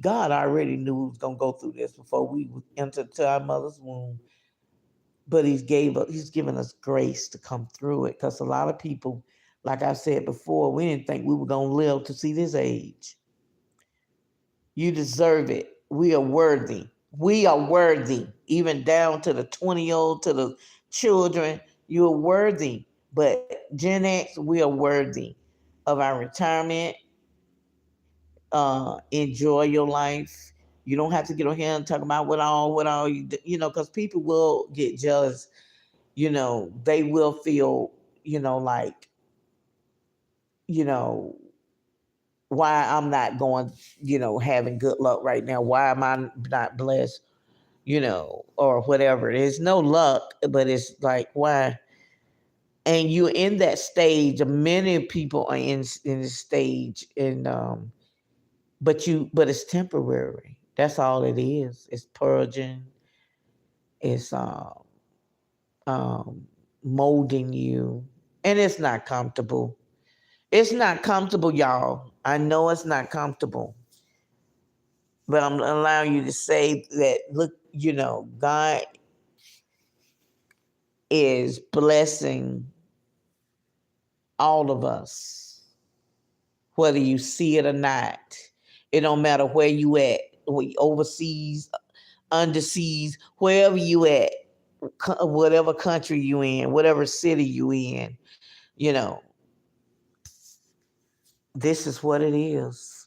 God already knew we was gonna go through this before we entered to our mother's womb. But he's given us grace to come through it, because a lot of people, like I said before, we didn't think we were gonna live to see this age. You deserve it. We are worthy. We are worthy, even down to the 20-year-old, to the children. You're worthy. But Gen X, we are worthy of our retirement. Enjoy your life. You don't have to get on here and talk about what all because people will get jealous. They will feel, like, you know, why I'm not going, having good luck right now. Why am I not blessed, or whatever. There's no luck, but it's like, why? And you're in that stage. Many people are in this stage, and but it's temporary. That's all it is. It's purging. It's um, molding you, and it's not comfortable. It's not comfortable, y'all. I know it's not comfortable, but I'm allowing you to say that. Look, God is blessing all of us, whether you see it or not. It don't matter where you at, overseas, underseas, wherever you at, whatever country you in, whatever city you in, you know, this is what it is.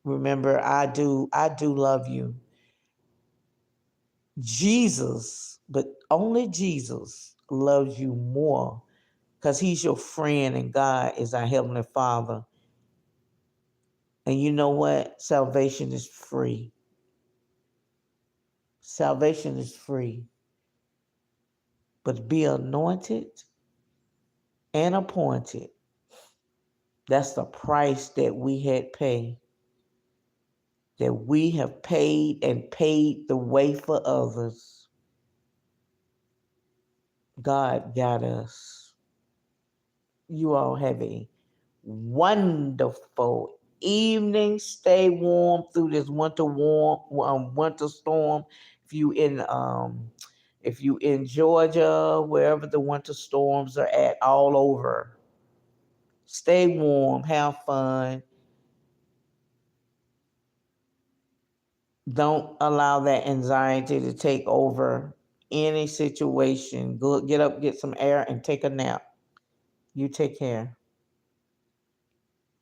Remember, I do love you. Jesus, but only Jesus loves you more, because he's your friend and God is our Heavenly Father. And you know what? Salvation is free. Salvation is free. But be anointed and appointed. That's the price that we had paid. That we have paid and paid the way for others. God got us. You all have a wonderful evening. Stay warm through this winter storm. If you in Georgia, wherever the winter storms are at, all over, stay warm, have fun. Don't allow that anxiety to take over any situation. Go get up, get some air, and take a nap. You take care.